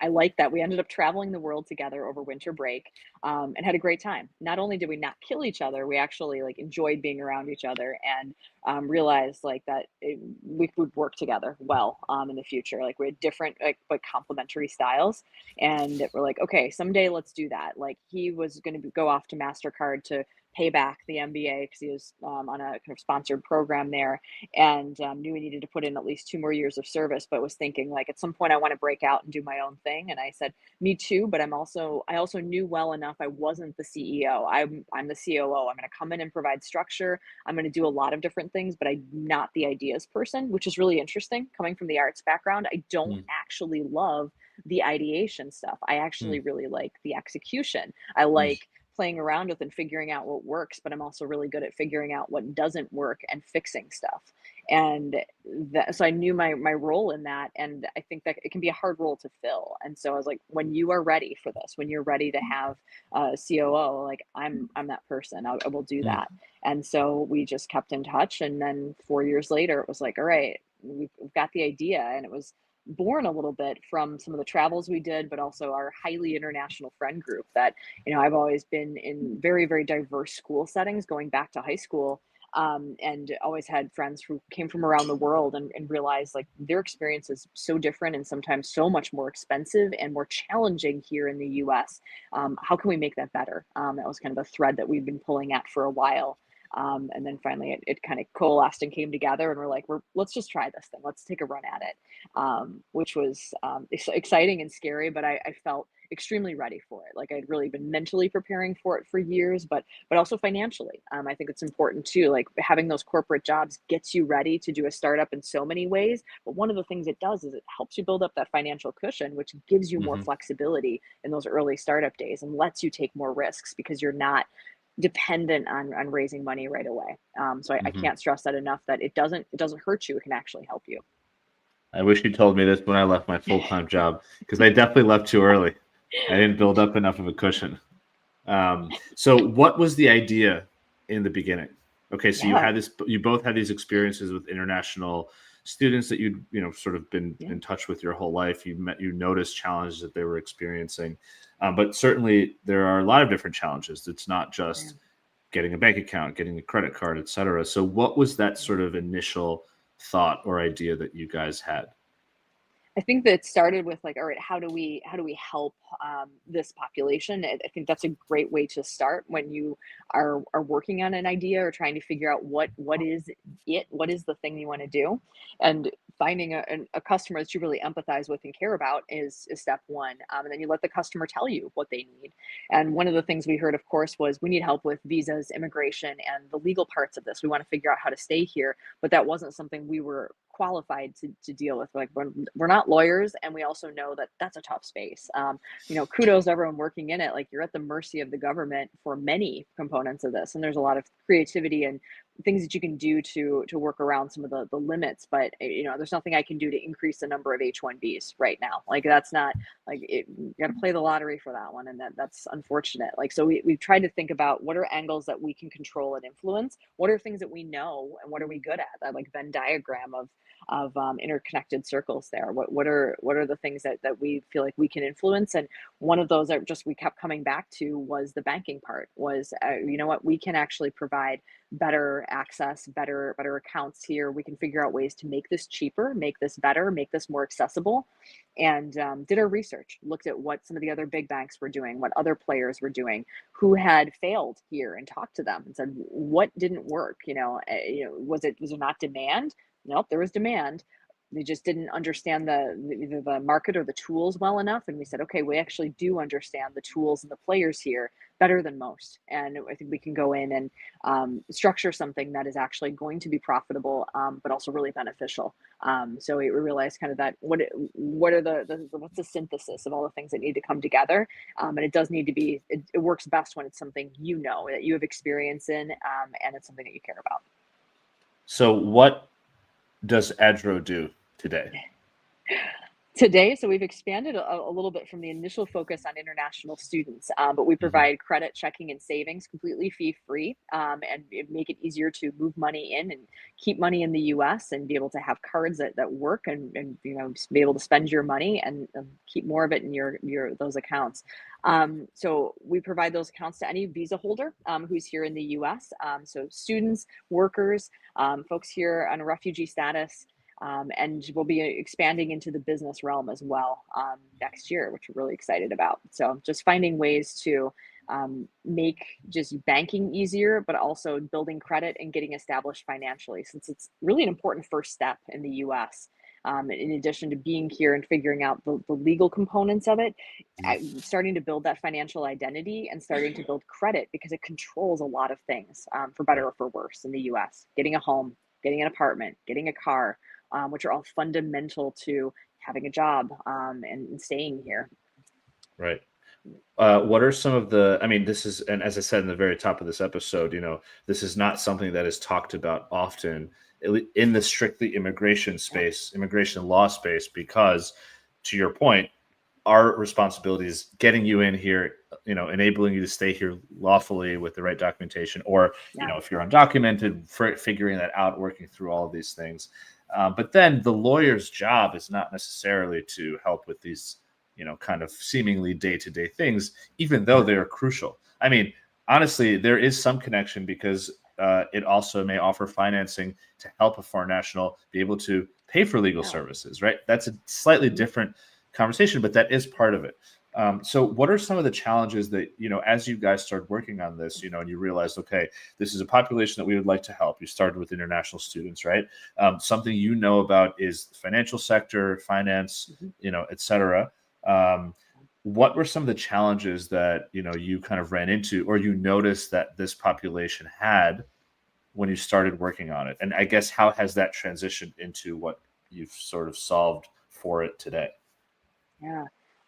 I like that we ended up traveling the world together over winter break, and had a great time. Not only did we not kill each other, we actually like enjoyed being around each other and realized like that we would work together well in the future. Like we had different like but complementary styles, and we're like, okay, someday let's do that. Like he was going to go off to Mastercard to pay back the MBA because he was on a kind of sponsored program there, and knew he needed to put in at least 2 more years of service, but was thinking like at some point I want to break out and do my own thing. And I said, me too, but I also knew well enough I wasn't the CEO. I'm the COO. I'm going to come in and provide structure. I'm going to do a lot of different things, but I'm not the ideas person, which is really interesting. Coming from the arts background, I don't actually love the ideation stuff. I actually really like the execution. I like playing around with and figuring out what works, but I'm also really good at figuring out what doesn't work and fixing stuff. And so I knew my role in that, and I think that it can be a hard role to fill. And so I was like, when you are ready for this, when you're ready to have a COO, like I'm that person. I will do that. And so we just kept in touch, and then 4 years later, it was like, all right, we've got the idea, and it was born a little bit from some of the travels we did, but also our highly international friend group that, I've always been in very, very diverse school settings going back to high school. and always had friends who came from around the world, and realized like their experience is so different and sometimes so much more expensive and more challenging here in the US. How can we make that better? That was kind of a thread that we've been pulling at for a while. And then finally it kind of coalesced and came together, and we're like, let's just try this thing. Let's take a run at it. Which was exciting and scary, but I felt extremely ready for it. Like I'd really been mentally preparing for it for years, but also financially. I think it's important too. Like having those corporate jobs gets you ready to do a startup in so many ways. But one of the things it does is it helps you build up that financial cushion, which gives you more Hmm. flexibility in those early startup days and lets you take more risks because you're not dependent on raising money right away. So I Hmm. can't stress that enough, that it doesn't hurt you. It can actually help you. I wish you told me this when I left my full-time job, because I definitely left too early. I didn't build up enough of a cushion. So what was the idea in the beginning? Okay, so Yeah. you both had these experiences with international students that sort of been Yeah. in touch with your whole life. You noticed challenges that they were experiencing, but certainly there are a lot of different challenges. It's not Yeah. just getting a bank account, getting a credit card, et cetera. So what was that Yeah. sort of initial thought or idea that you guys had? I think that it started with like, all right, how do we help this population? I think that's a great way to start when you are working on an idea or trying to figure out what is the thing you want to do, and finding a customer that you really empathize with and care about is step one. And then you let the customer tell you what they need. And one of the things we heard, of course, was we need help with visas, immigration, and the legal parts of this. We want to figure out how to stay here, but that wasn't something we were qualified to deal with. Like we're not lawyers, and we also know that that's a tough space. Kudos to everyone working in it. Like you're at the mercy of the government for many components of this, and there's a lot of creativity and things that you can do to work around some of the limits. But there's nothing I can do to increase the number of H-1Bs right now. Like that's not like it, you got to play the lottery for that one, and that's unfortunate. Like so we've tried to think about what are angles that we can control and influence, what are things that we know, and what are we good at. That like Venn diagram of interconnected circles there. What are the things that we feel like we can influence? And one of those that just we kept coming back to was the banking part. Was what we can actually provide better access, better accounts here. We can figure out ways to make this cheaper, make this better, make this more accessible. And did our research, looked at what some of the other big banks were doing, what other players were doing, who had failed here, and talked to them and said what didn't work. Was it not demand? Nope, there was demand. They just didn't understand either the market or the tools well enough. And we said, okay, we actually do understand the tools and the players here better than most. And I think we can go in and structure something that is actually going to be profitable, but also really beneficial. So we realized kind of that what are what's the synthesis of all the things that need to come together, and it does need to be. It works best when it's something that you have experience in, and it's something that you care about. So what does Adro do today? Today, so we've expanded a little bit from the initial focus on international students, but we Hmm. provide credit checking and savings completely fee free, and make it easier to move money in and keep money in the US and be able to have cards that work, and just be able to spend your money and keep more of it in your those accounts. So we provide those accounts to any visa holder who's here in the US. So students, workers, folks here on a refugee status, and we'll be expanding into the business realm as well next year, which we're really excited about. So just finding ways to make just banking easier, but also building credit and getting established financially, since it's really an important first step in the US. In addition to being here and figuring out the legal components of it, starting to build that financial identity and starting to build credit, because it controls a lot of things, for better Right. or for worse in the US. Getting a home, getting an apartment, getting a car, which are all fundamental to having a job, and staying here. Right. What are some of I mean, this is, and as I said in the very top of this episode, this is not something that is talked about often in the strictly immigration Yeah, space, immigration law space, because to your point, our responsibility is getting you in here, enabling you to stay here lawfully with the right documentation, or, yeah, if you're undocumented, figuring that out, working through all of these things. But then the lawyer's job is not necessarily to help with these, kind of seemingly day-to-day things, even though they are crucial. I mean, honestly, there is some connection, because it also may offer financing to help a foreign national be able to pay for legal services, right? That's a slightly different conversation, but that is part of it. So what are some of the challenges that, as you guys started working on this, and you realized, okay, this is a population that we would like to help. You started with international students, right? Something about is the financial sector, finance, et cetera. What were some of the challenges that, you kind of ran into, or you noticed that this population had when you started working on it? And I guess, how has that transitioned into what you've sort of solved for it today? Yeah.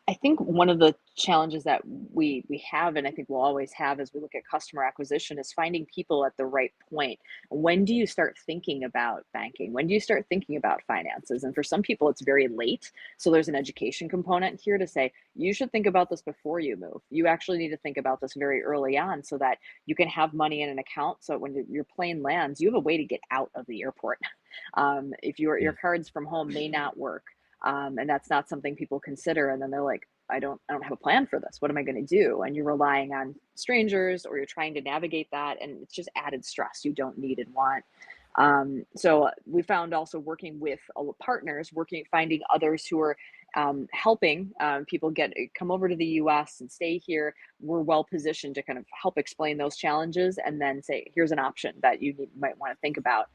I think one of the challenges that we have, and I think we'll always have as we look at customer acquisition, is finding people at the right point. When do you start thinking about banking? When do you start thinking about finances? And for some people, it's very late. So there's an education component here to say, you should think about this before you move. You actually need to think about this very early on so that you can have money in an account. So when your plane lands, you have a way to get out of the airport. If your cards from home may not work, and that's not something people consider, and then they're like, I don't have a plan for this, what am I going to do? And you're relying on strangers, or you're trying to navigate that, and it's just added stress you don't need and want. So we found also working with partners, finding others who are helping people come over to the US and stay here. We're well positioned to kind of help explain those challenges, and then say, here's an option that might want to think about.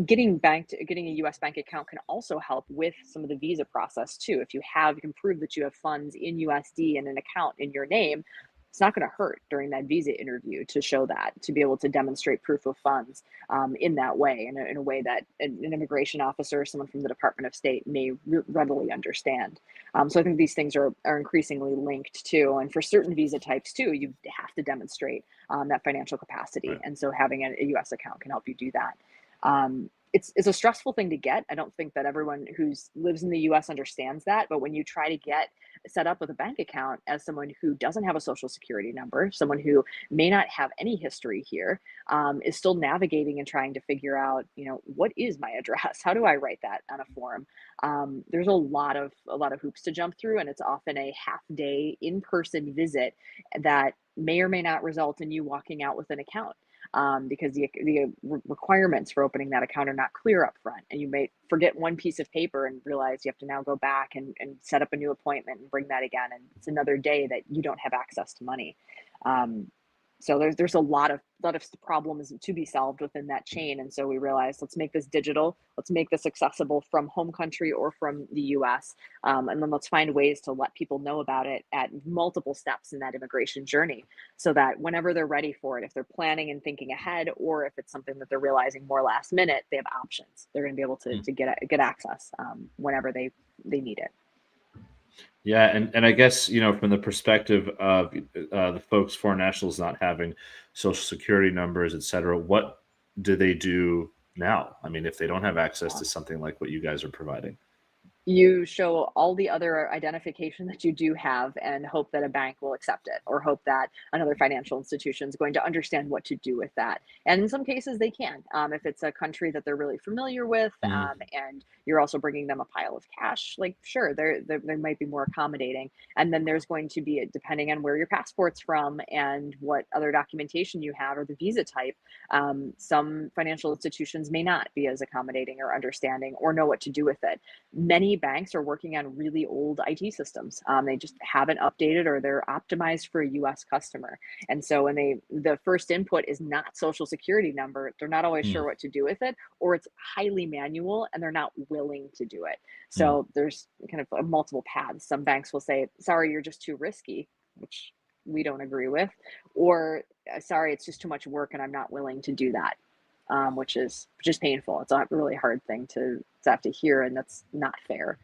Getting a US bank account can also help with some of the visa process too. If you can prove that you have funds in USD and an account in your name, it's not going to hurt during that visa interview to show that, to be able to demonstrate proof of funds in that way, in a way that an immigration officer, someone from the Department of State, may readily understand. So I think these things are increasingly linked too. And for certain visa types too, you have to demonstrate that financial capacity. Right. And so having a US account can help you do that. It's a stressful thing to get. I don't think that everyone who lives in the US understands that, but when you try to get set up with a bank account as someone who doesn't have a social security number, someone who may not have any history here, is still navigating and trying to figure out, what is my address? How do I write that on a form? There's a lot of hoops to jump through, and it's often a half day in-person visit that may or may not result in you walking out with an account. Because the requirements for opening that account are not clear up front, and you may forget one piece of paper and realize you have to now go back and set up a new appointment and bring that again, and it's another day that you don't have access to money. So there's a lot of problems to be solved within that chain, and so we realized, let's make this digital, let's make this accessible from home country or from the U.S., and then let's find ways to let people know about it at multiple steps in that immigration journey, so that whenever they're ready for it, if they're planning and thinking ahead, or if it's something that they're realizing more last minute, they have options. They're going to be able to get access whenever they need it. Yeah, and I guess, from the perspective of the folks, foreign nationals, not having social security numbers, et cetera, what do they do now? I mean, if they don't have access to something like what you guys are providing. You show all the other identification that you do have and hope that a bank will accept it, or hope that another financial institution is going to understand what to do with that. And in some cases, they can. If it's a country that they're really familiar with, and you're also bringing them a pile of cash, like, sure, they might be more accommodating. And then there's going to be, depending on where your passport's from and what other documentation you have or the visa type, some financial institutions may not be as accommodating or understanding or know what to do with it. Many banks are working on really old IT systems. They just haven't updated, or they're optimized for a US customer. And so when the first input is not social security number, they're not always sure what to do with it, or it's highly manual and they're not willing to do it. So there's kind of multiple paths. Some banks will say, sorry, you're just too risky, which we don't agree with, or sorry, it's just too much work and I'm not willing to do that. Which is painful. It's a really hard thing to have to hear, and that's not fair.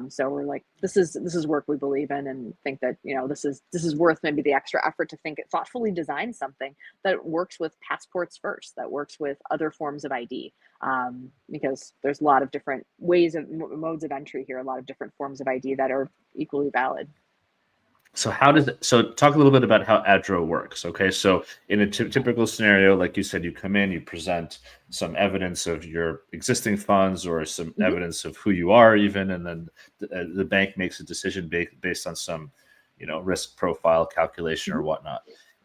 So we're like, this is work we believe in, and think that this is worth maybe the extra effort to thoughtfully design something that works with passports first, that works with other forms of ID, because there's a lot of different modes of entry here, a lot of different forms of ID that are equally valid. So talk a little bit about how Adro works. Okay. So in a typical scenario, like you said, you come in, you present some evidence of your existing funds, or some evidence of who you are even, and then the bank makes a decision based on some, risk profile calculation or whatnot.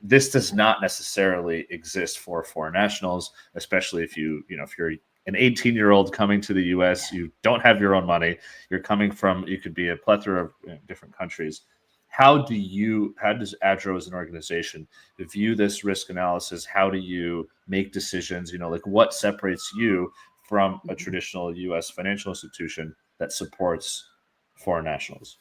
this does not necessarily exist for foreign nationals, especially if if you're an 18-year-old coming to the US, you don't have your own money, you're coming from, you could be a plethora of different countries. How does Adro as an organization view this risk analysis? How do you make decisions? Like what separates you from a traditional US financial institution that supports foreign nationals?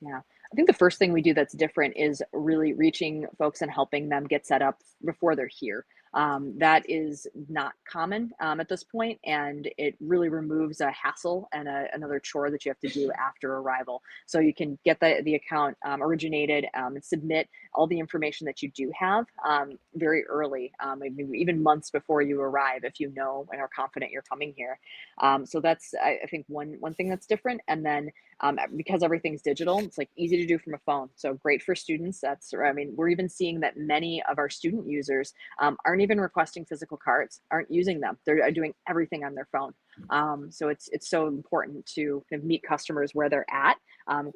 Yeah. I think the first thing we do that's different is really reaching folks and helping them get set up before they're here. That is not common at this point, and it really removes a hassle and another chore that you have to do after arrival. So you can get the account originated and submit all the information that you do have very early, maybe even months before you arrive, if you know and are confident you're coming here. So that's, I think, one thing that's different. And then because everything's digital, it's like easy to do from a phone. So great for students. I mean, we're even seeing that many of our student users aren't even requesting physical cards, aren't using them. They're doing everything on their phone. So it's so important to kind of meet customers where they're at,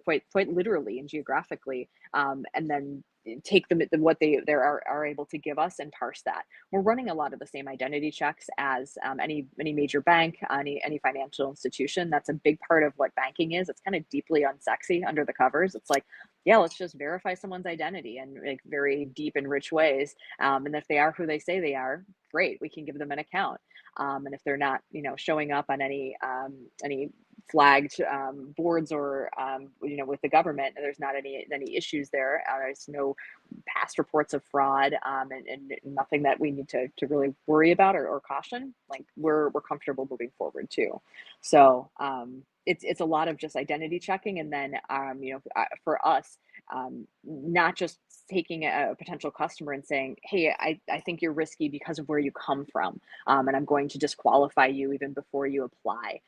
quite literally and geographically, and then take them at what they are able to give us and parse that. We're running a lot of the same identity checks as any major bank, any financial institution. That's a big part of what banking is. It's kind of deeply unsexy under the covers. It's like, yeah, let's just verify someone's identity in like very deep and rich ways. And if they are who they say they are, great, we can give them an account. And if they're not, showing up on any flagged boards or with the government, there's not any issues there. There's no past reports of fraud, and nothing that we need to really worry about or caution. Like we're comfortable moving forward too. So it's a lot of just identity checking, and then for us, not just taking a potential customer and saying, hey, I think you're risky because of where you come from, and I'm going to disqualify you even before you apply.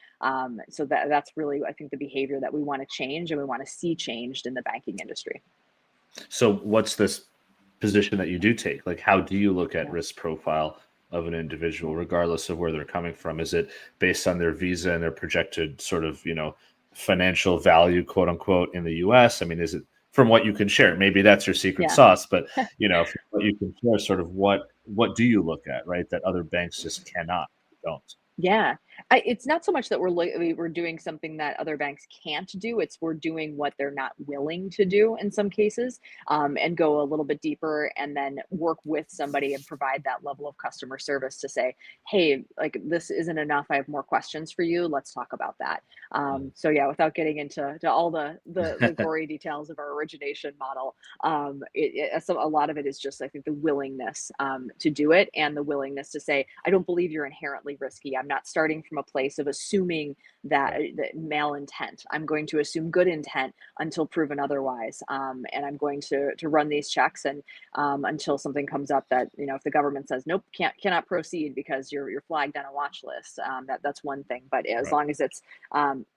So that's really, I think, the behavior that we want to change and we want to see changed in the banking industry. So what's this position that you do take? Like, how do you look at Yeah. risk profile of an individual, regardless of where they're coming from? Is it based on their visa and their projected sort of, financial value, quote unquote, in the US? I mean, is it from what you can share? Maybe that's your secret Yeah. sauce, but from what you can share, sort of what do you look at, right? That other banks just cannot, don't. Yeah, it's not so much that we're doing something that other banks can't do. It's we're doing what they're not willing to do in some cases, and go a little bit deeper, and then work with somebody and provide that level of customer service to say, "Hey, like this isn't enough. I have more questions for you. Let's talk about that." So yeah, without getting into all the gory details of our origination model, so a lot of it is just, I think, the willingness to do it, and the willingness to say, I don't believe you're inherently risky. I'm not starting from a place of assuming that, that malintent. I'm going to assume good intent until proven otherwise. And I'm going to run these checks, and until something comes up that, if the government says, nope, cannot proceed because you're flagged on a watch list, that's one thing. But as Right. long as it's,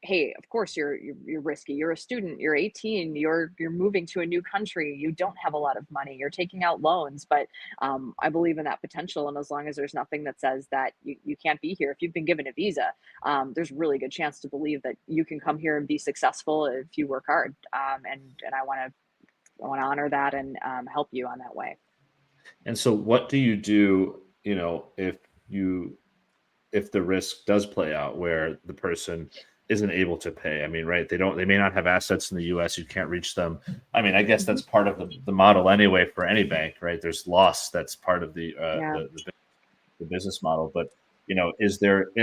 hey, of course you're risky. You're a student. You're 18. You're moving to a new country. You don't have a lot of money. You're taking out loans, but I believe in that potential. And as long as there's nothing that says that you can't be here, if you've been given a visa, there's really good chance to believe that you can come here and be successful if you work hard. And I want to honor that and help you on that way. And so what do you do, if the risk does play out where the person isn't able to pay? I mean, right, they may not have assets in the US, you can't reach them. I mean, I guess Mhm. that's part of the model anyway for any bank, right? There's loss, that's part of Yeah. the business model. But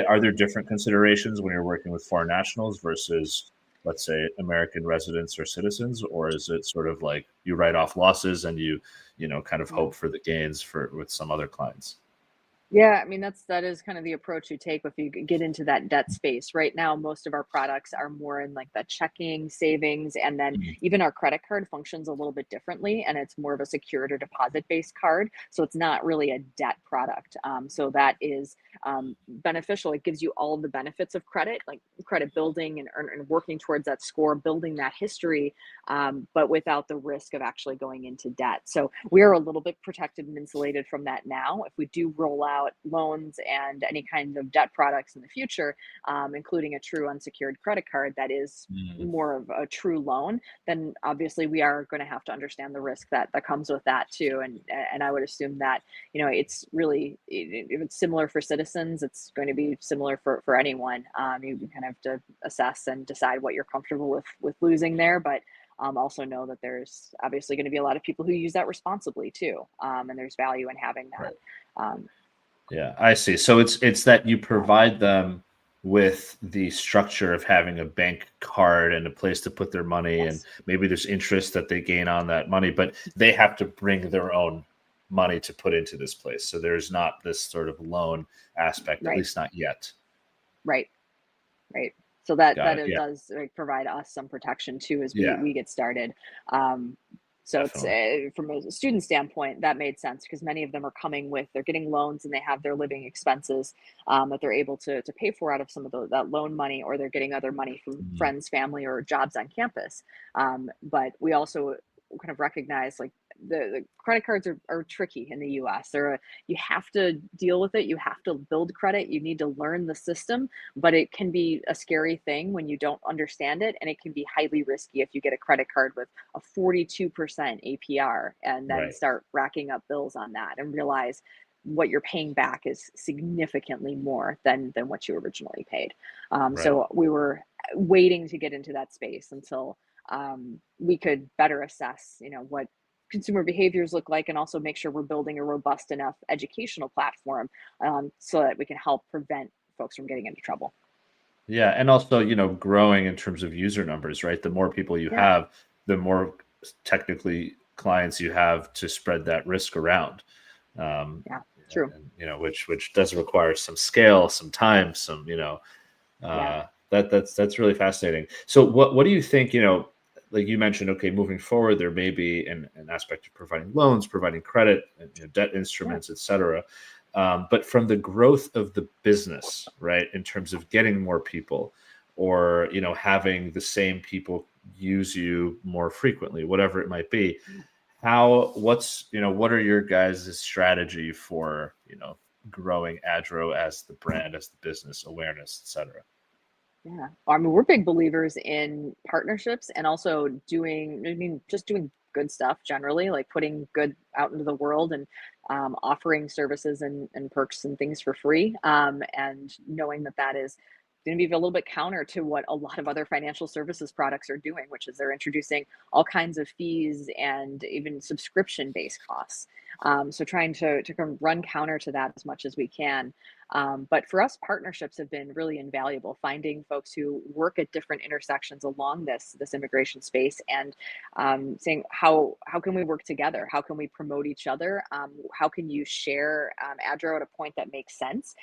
are there different considerations when you're working with foreign nationals versus, let's say, American residents or citizens? Or is it sort of like you write off losses and you kind of Yeah. hope for the gains for with some other clients? Yeah, I mean, that is kind of the approach you take if you get into that debt space. Right now, most of our products are more in like the checking, savings, and then Mhm. even our credit card functions a little bit differently, and it's more of a secured or deposit-based card. So it's not really a debt product. So that is beneficial. It gives you all of the benefits of credit, like credit building and working towards that score, building that history, but without the risk of actually going into debt. So we are a little bit protected and insulated from that now. If we do roll out about loans and any kind of debt products in the future, including a true unsecured credit card that is Mm, more of a true loan, then obviously we are going to have to understand the risk that comes with that too. And I would assume that, it's really, if it's similar for citizens, it's going to be similar for anyone. You kind of have to assess and decide what you're comfortable with losing there, but also know that there's obviously going to be a lot of people who use that responsibly too, and there's value in having that. right. Um, Yeah, I see. So it's that you provide them with the structure of having a bank card and a place to put their money, and yes, maybe there's interest that they gain on that money, but they have to bring their own money to put into this place. So there's not this sort of loan aspect, at right, least not yet. right. Right. So that Got it. it Yeah. does like provide us some protection too as Yeah, we get started. Um, so it's definitely. from a student standpoint that made sense because many of them are coming with they're getting loans and they have their living expenses that they're able to pay for out of some of that loan money, or they're getting other money from Mm, friends, family, or jobs on campus. But we also kind of recognize like the credit cards are tricky in the US. You have to deal with it. You have to build credit. You need to learn the system, but it can be a scary thing when you don't understand it, and it can be highly risky if you get a credit card with a 42% APR and then right. start racking up bills on that and realize what you're paying back is significantly more than what you originally paid. Right. So we were waiting to get into that space until we could better assess, what consumer behaviors look like, and also make sure we're building a robust enough educational platform so that we can help prevent folks from getting into trouble. Yeah, and also, growing in terms of user numbers, right? The more people you Yeah, have, the more technically clients you have to spread that risk around. Um, yeah, true. and, which does require some scale, some time, some, Yeah, that's really fascinating. So what do you think, like you mentioned, okay, moving forward, there may be an aspect of providing loans, providing credit, and, debt yeah, instruments, et cetera. But from the growth of the business, right, in terms of getting more people, or having the same people use you more frequently, whatever it might be, what are your guys' strategy for growing Adro as the brand, as the business awareness, et cetera? yeah. I mean, we're big believers in partnerships and also just doing good stuff generally, like putting good out into the world and offering services and perks and things for free. And knowing that is going to be a little bit counter to what a lot of other financial services products are doing, which is they're introducing all kinds of fees and even subscription based costs. So trying to kind of run counter to that as much as we can. But for us, partnerships have been really invaluable. Finding folks who work at different intersections along this immigration space, and saying how can we work together? How can we promote each other? How can you share Adro at a point that makes sense?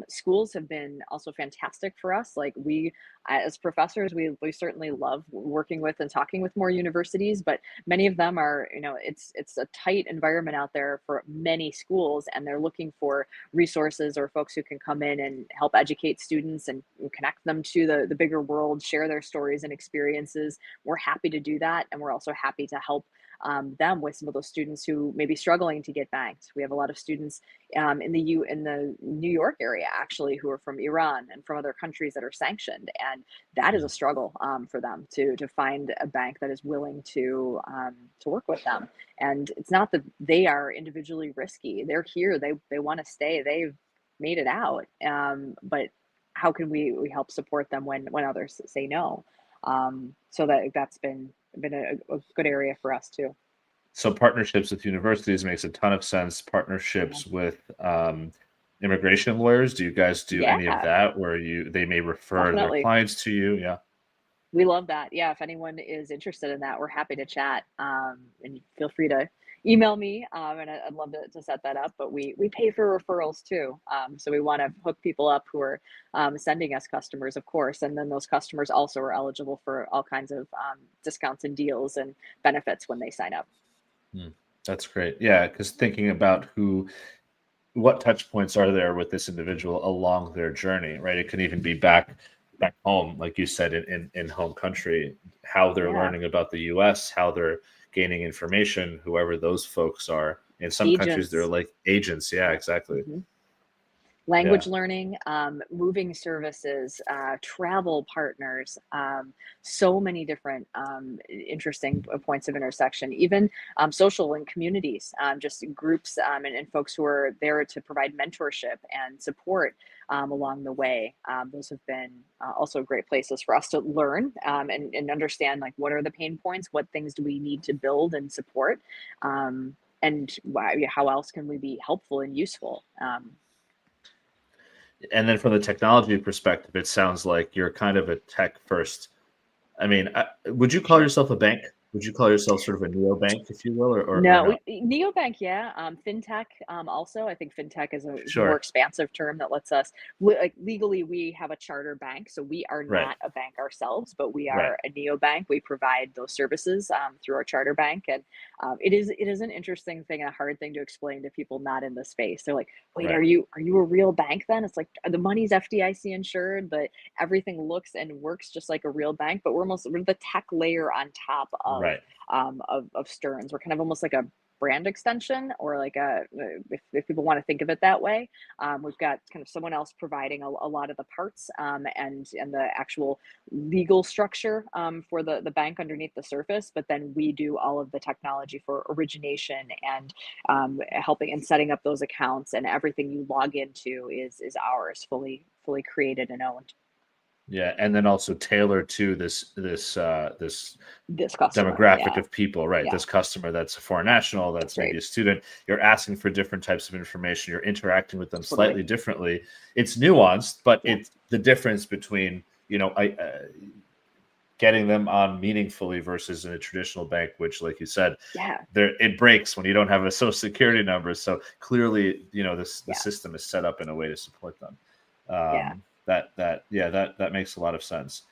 Schools have been also fantastic for us. Like we, as professors, we certainly love working with and talking with more universities, but many of them are, it's a tight environment out there for many schools, and they're looking for resources or folks who can come in and help educate students and connect them to the bigger world, share their stories and experiences. We're happy to do that, and we're also happy to help them with some of those students who may be struggling to get banked. We have a lot of students in the New York area actually who are from Iran and from other countries that are sanctioned, and that is a Mm, struggle for them to find a bank that is willing to work with them. And it's not that they are individually risky; they're here. They want to stay. They've made it out. But how can we help support them when others say no? So that's been a good area for us too. So partnerships with universities makes a ton of sense. Yeah, Partnerships with immigration lawyers. Do you guys do any of yeah, that where they may refer their definitely. clients to you? Yeah. We love that. Yeah, if anyone is interested in that, we're happy to chat. And feel free to email me, and I'd love to set that up. But we pay for referrals too, so we want to hook people up who are sending us customers, of course, and then those customers also are eligible for all kinds of discounts and deals and benefits when they sign up. Hmm. That's great. Yeah, because thinking about what touch points are there with this individual along their journey, right? It can even be back home, like you said, in home country, how they're Yeah, learning about the US, how they're gaining information, whoever those folks are. In some countries, they're agents. like agents. Yeah, Yeah. exactly. Mhm. language learning, moving services, travel partners, so many different interesting points of intersection, even social and communities, just groups and folks who are there to provide mentorship and support along the way. Those have been also great places for us to learn and understand like what are the pain points, what things do we need to build and support, and how else can we be helpful and useful. And then from the technology perspective, it sounds like you're kind of a tech first. I mean, would you call Sure. yourself a bank? Would you call yourself sort of a neobank, if you will, or No, no? neobank, yeah. FinTech, also. I think FinTech is a more Sure. expansive term that lets us, like legally, we have a charter bank, so we are Right. not a bank ourselves, but we Right. are a neobank. We provide those services through our charter bank, and it is an interesting thing and a hard thing to explain to people not in the space. They're like, "Wait, Right. are you a real bank then?" It's like the money's FDIC insured, but everything looks and works just like a real bank, but we're the tech layer on top Right. of Stearns. We're kind of almost like a brand extension, or like if people want to think of it that way. We've got kind of someone else providing a lot of the parts and the actual legal structure for the bank underneath the surface, but then we do all of the technology for origination and helping and setting up those accounts, and everything you log into is ours, fully created and owned. Yeah, and then also tailored to this This customer, demographic yeah, of people, right? yeah, This customer that's a foreign national, that's that's maybe right, a student. You're asking for different types of information. You're interacting with them totally, slightly differently. It's nuanced, but yeah, it's the difference between getting them on meaningfully versus in a traditional bank, which, like you said, yeah, there it breaks when you don't have a social security number. So clearly, the yeah, system is set up in a way to support them. yeah. That makes a lot of sense.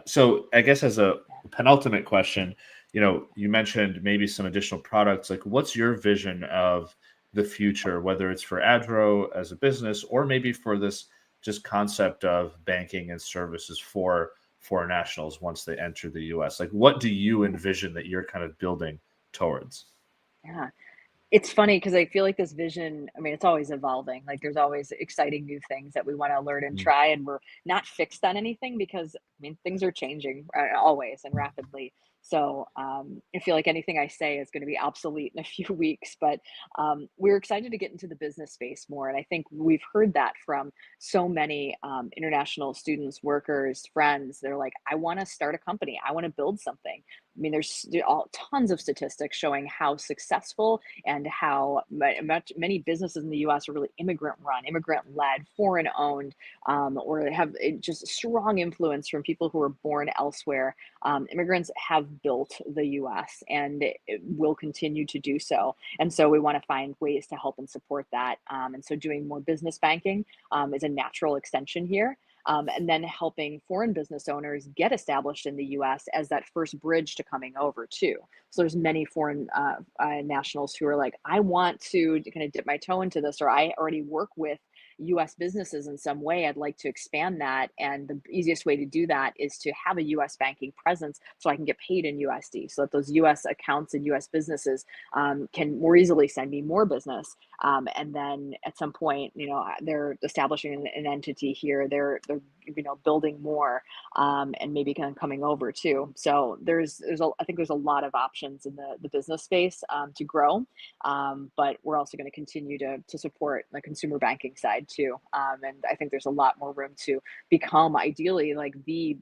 So I guess as a penultimate question, you mentioned maybe some additional products. Like, what's your vision of the future, whether it's for Adro as a business or maybe for this just concept of banking and services for foreign nationals once they enter the US? Like, what do you Yeah. envision that you're kind of building towards? Yeah. It's funny because I feel like this vision, I mean, it's always evolving. Like there's always exciting new things that we want to learn and Mhm. try, and we're not fixed on anything because I mean things are changing always and rapidly. So I feel like anything I say is going to be obsolete in a few weeks. But we're excited to get into the business space more, and I think we've heard that from so many international students, workers, friends. They're like, "I want to start a company. I want to build something." I mean, there all tons of statistics showing how successful and how many businesses in the US are really immigrant run, immigrant led, foreign owned, or have just strong influence from people who are born elsewhere. Immigrants have built the US and it will continue to do so. And so we want to find ways to help and support that. And so doing more business banking is a natural extension here. And then helping foreign business owners get established in the US as that first bridge to coming over too. So there's many foreign nationals who are like, I want to kind of dip my toe into this, or I already work with US businesses in some way. I'd like to expand that. And the easiest way to do that is to have a US banking presence so I can get paid in USD, so that those US accounts and US businesses can more easily send me more business. And then at some point, they're establishing an entity here. They're building more and maybe kind of coming over too. So I think there's a lot of options in the business space to grow, but we're also going to continue to support the consumer banking side too. And I think there's a lot more room to become ideally like the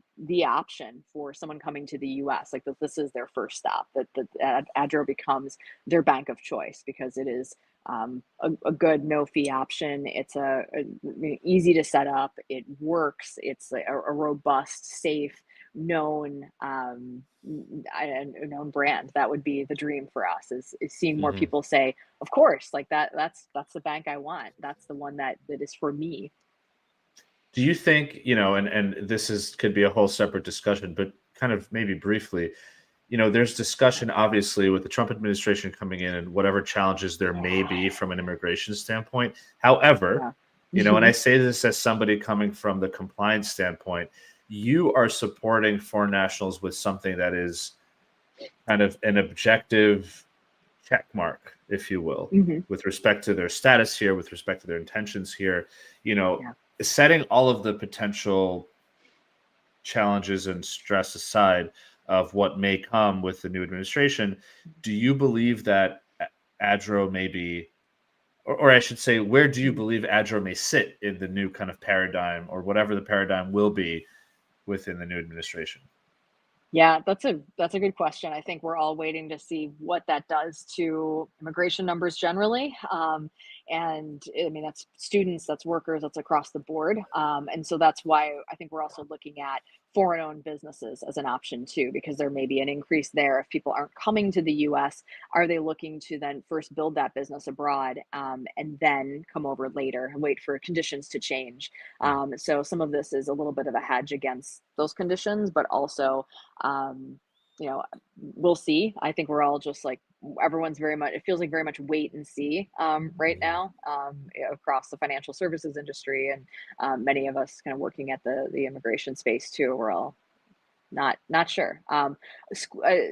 option for someone coming to the U.S. Like that, this is their first stop. That Adro becomes their bank of choice because it is a good no fee option. It's easy to set up. It works. It's a robust, safe, known a known brand. That would be the dream for us. Is seeing more Mhm. people say, of course, like that. That's the bank I want. That's the one that is for me. Do you think, and this is could be a whole separate discussion, but kind of maybe briefly, there's Yeah, discussion obviously with the Trump administration coming in and whatever challenges there may yeah, be from an immigration standpoint. However, yeah. and I say this as somebody coming from the compliance standpoint, you are supporting foreign nationals with something that is kind of an objective check mark, if you will, Mhm. with respect to their status here, with respect to their intentions here, Yeah. setting all of the potential challenges and stress aside of what may come with the new administration, do you believe that Adro may be, or I should say, where do you Mhm. believe Adro may sit in the new kind of paradigm, or whatever the paradigm will be within the new administration? Yeah, that's a good question. I think we're all waiting to see what that does to immigration numbers generally. And I mean, that's students, that's workers, that's across the board. And so that's why I think we're also looking at foreign owned businesses as an option too, because there may be an increase there. If people aren't coming to the US, are they looking to then first build that business abroad, and then come over later and wait for conditions to change? Mm. So some of this is a little bit of a hedge against those conditions, but also um, we'll see. I think we're all just like everyone's very much. It feels like very much wait and see right now across the financial services industry, and many of us kind of working at the immigration space too. We're all not sure.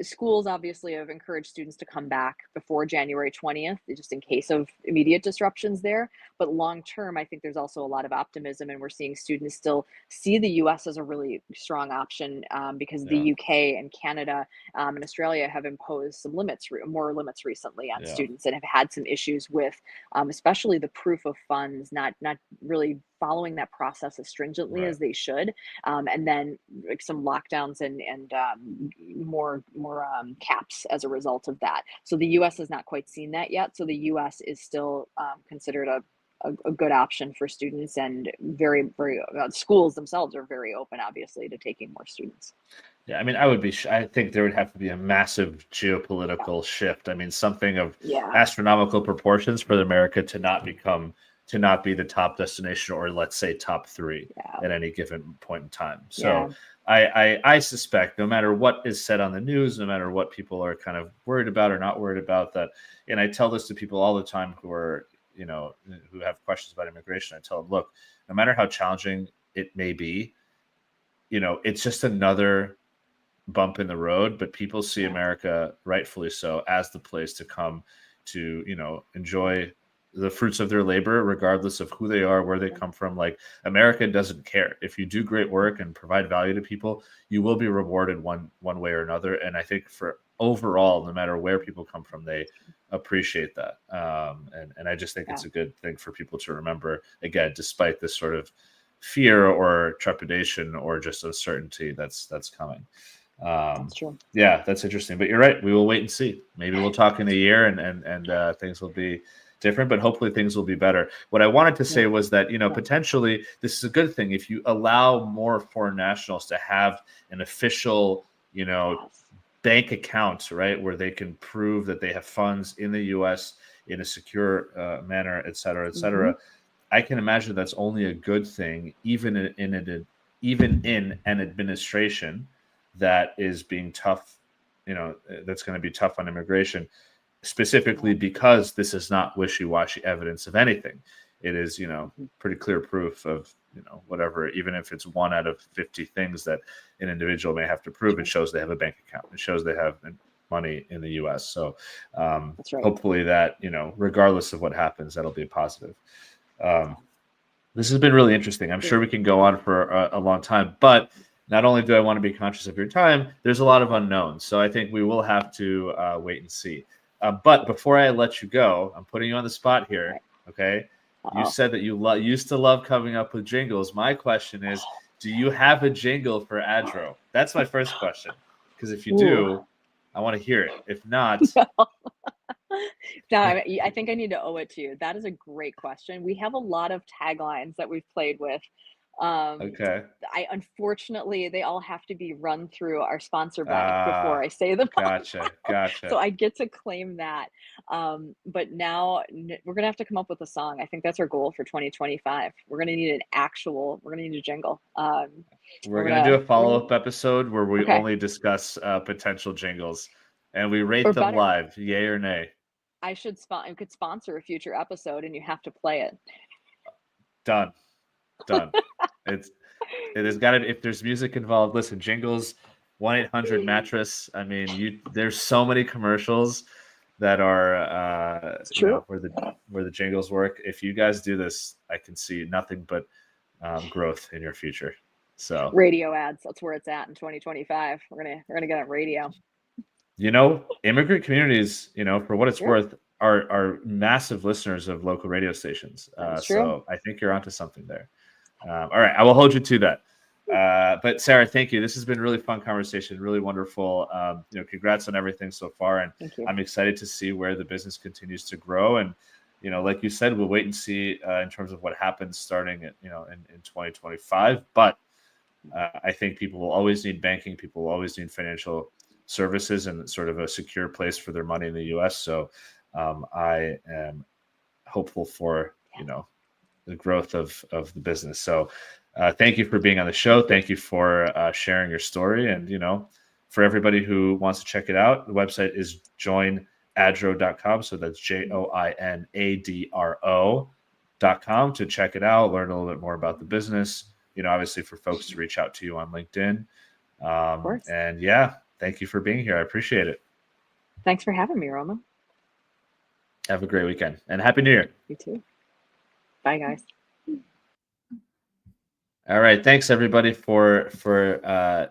Schools obviously have encouraged students to come back before January 20th, just in case of immediate disruptions there. But long term, I think there's also a lot of optimism, and we're seeing students still see the U.S. as a really strong option, because the Yeah, U.K. and Canada and Australia have imposed some more limits recently on yeah, students, and have had some issues with, especially the proof of funds, not really following that process as stringently right. as they should, and then like some lockdowns and more caps as a result of that. So the U.S. has not quite seen that yet. So the U.S. is still considered a good option for students, and very schools themselves are very open, obviously, to taking more students. Yeah, I mean, I think there would have to be a massive Yeah, geopolitical shift. I mean, something of yeah, astronomical proportions for America to not be the top destination, or let's say top three yeah, at any given point in time. yeah. So I suspect no matter what is said on the news, no matter what people are kind of worried about or not worried about, that, and I tell this to people all the time who are, who have questions about immigration. I tell them, look, no matter how challenging it may be, it's just another bump in the road, but people see Yeah. America, rightfully so, as the place to come to, enjoy the fruits of their labor, regardless of who they are, where they Yeah. come from. Like, America doesn't care. If you do great work and provide value to people, you will be rewarded one way or another. And I think for overall, no matter where people come from, they appreciate that. And I just think Yeah. it's a good thing for people to remember, again, despite this sort of fear or trepidation or just uncertainty that's coming. That's Um, true. yeah, that's interesting. But you're right. We will wait and see. Maybe we'll talk in a year, and things will be different, but hopefully things will be better. What I wanted to say Yeah. was that, Yeah. potentially this is a good thing if you allow more foreign nationals to have an official, Yes. bank account, right, where they can prove that they have funds in the U.S. in a secure manner, et cetera, et Hmm. cetera. I can imagine that's only a good thing, even in an administration that is being tough, that's going to be tough on immigration, Yeah. specifically because this is not wishy-washy evidence of anything. It is, Hmm. pretty clear proof of, whatever, even if it's one out of 50 things that an individual may have to prove, it Sure. shows they have a bank account. It shows they have money in the US. So That's right. hopefully that, regardless of what happens, that'll be a positive. Yeah. Um, this has been really interesting. I'm Good. sure we can go on for a long time, but not only do I want to be conscious of your time, there's a lot of unknowns. So I think we will have to wait and see. But before I let you go, I'm putting you on the spot All here. right. Okay. You Uh-oh. said that you used to love coming up with jingles. My question is, do you have a jingle for Adro? That's my first question. Because if you Ooh. do, I want to hear it. If not, No, I think I need to owe it to you. That is a great question. We have a lot of taglines that we've played with. Um, okay. I unfortunately, they all have to be run through our sponsor bank before Ah, I say them gotcha. so Gotcha. I get to claim that. But now we're gonna have to come up with a song. I think that's our goal for 2025. We're gonna need a jingle. We're gonna do a We're gonna follow-up episode where we okay, only discuss potential jingles, and we rate or them better, live, yay or nay. I could sponsor a future episode and you have to play it. Done, done. It's it has got to. If there's music involved, listen, jingles, 1-800 mattress. I mean, there's so many commercials. that are true. where the jingles work. If you guys do this, I can see nothing but growth in your future. So Radio ads, that's where it's at in 2025. We're gonna get on radio. Immigrant communities, for what it's True. worth, are massive listeners of local radio stations. That's true. So I think you're onto something there. All right, I will hold you to that. But Sara, thank you. This has been a really fun conversation, really wonderful. Congrats on everything so far, and Thank you. I'm excited to see where the business continues to grow. And like you said, we'll wait and see in terms of what happens starting in 2025. But I think people will always need banking. People will always need financial services and sort of a secure place for their money in the U.S. So I am hopeful for the growth of the business. So thank you for being on the show. Thank you for sharing your story. And for everybody who wants to check it out, the website is joinadro.com. So that's joinadro.com to check it out, learn a little bit more about the business. Obviously for folks to reach out to you on LinkedIn. And yeah, thank you for being here. I appreciate it. Thanks for having me, Roman. Have a great weekend and Happy New Year. You too. Bye, guys. All right. Thanks everybody for the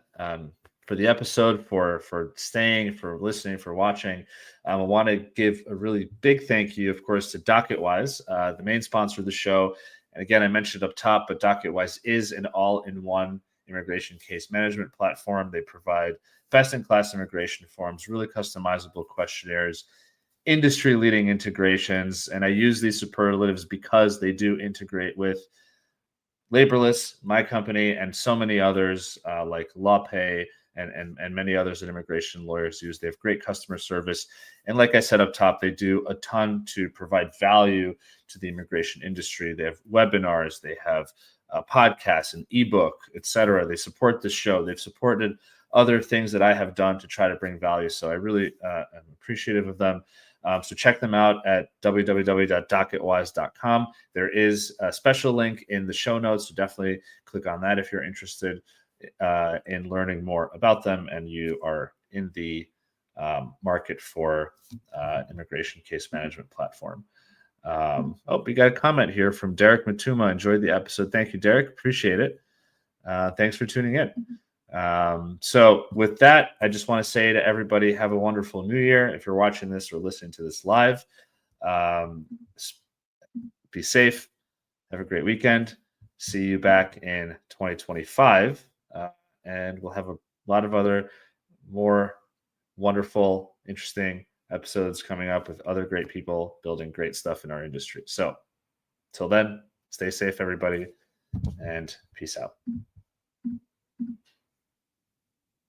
episode, for staying, for listening, for watching. I want to give a really big thank you, of course, to DocketWise, the main sponsor of the show. And again, I mentioned up top, but DocketWise is an all-in-one immigration case management platform. They provide best-in-class immigration forms, really customizable questionnaires, industry-leading integrations. And I use these superlatives because they do integrate with Laborless, my company, and so many others like LawPay and many others that immigration lawyers use. They have great customer service. And like I said up top, they do a ton to provide value to the immigration industry. They have webinars, they have podcasts, an ebook, etc. They support the show. They've supported other things that I have done to try to bring value. So I really am appreciative of them. So check them out at www.docketwise.com. There is a special link in the show notes, so definitely click on that if you're interested in learning more about them and you are in the market for immigration case management platform. We got a comment here from Derek Matuma. Enjoyed the episode. Thank you, Derek. Appreciate it. Thanks for tuning in. So with that, I just want to say to everybody, have a wonderful new year. If you're watching this or listening to this live, be safe. Have a great weekend. See you back in 2025. And we'll have a lot of other more wonderful, interesting episodes coming up with other great people building great stuff in our industry. So till then, stay safe, everybody, and peace out.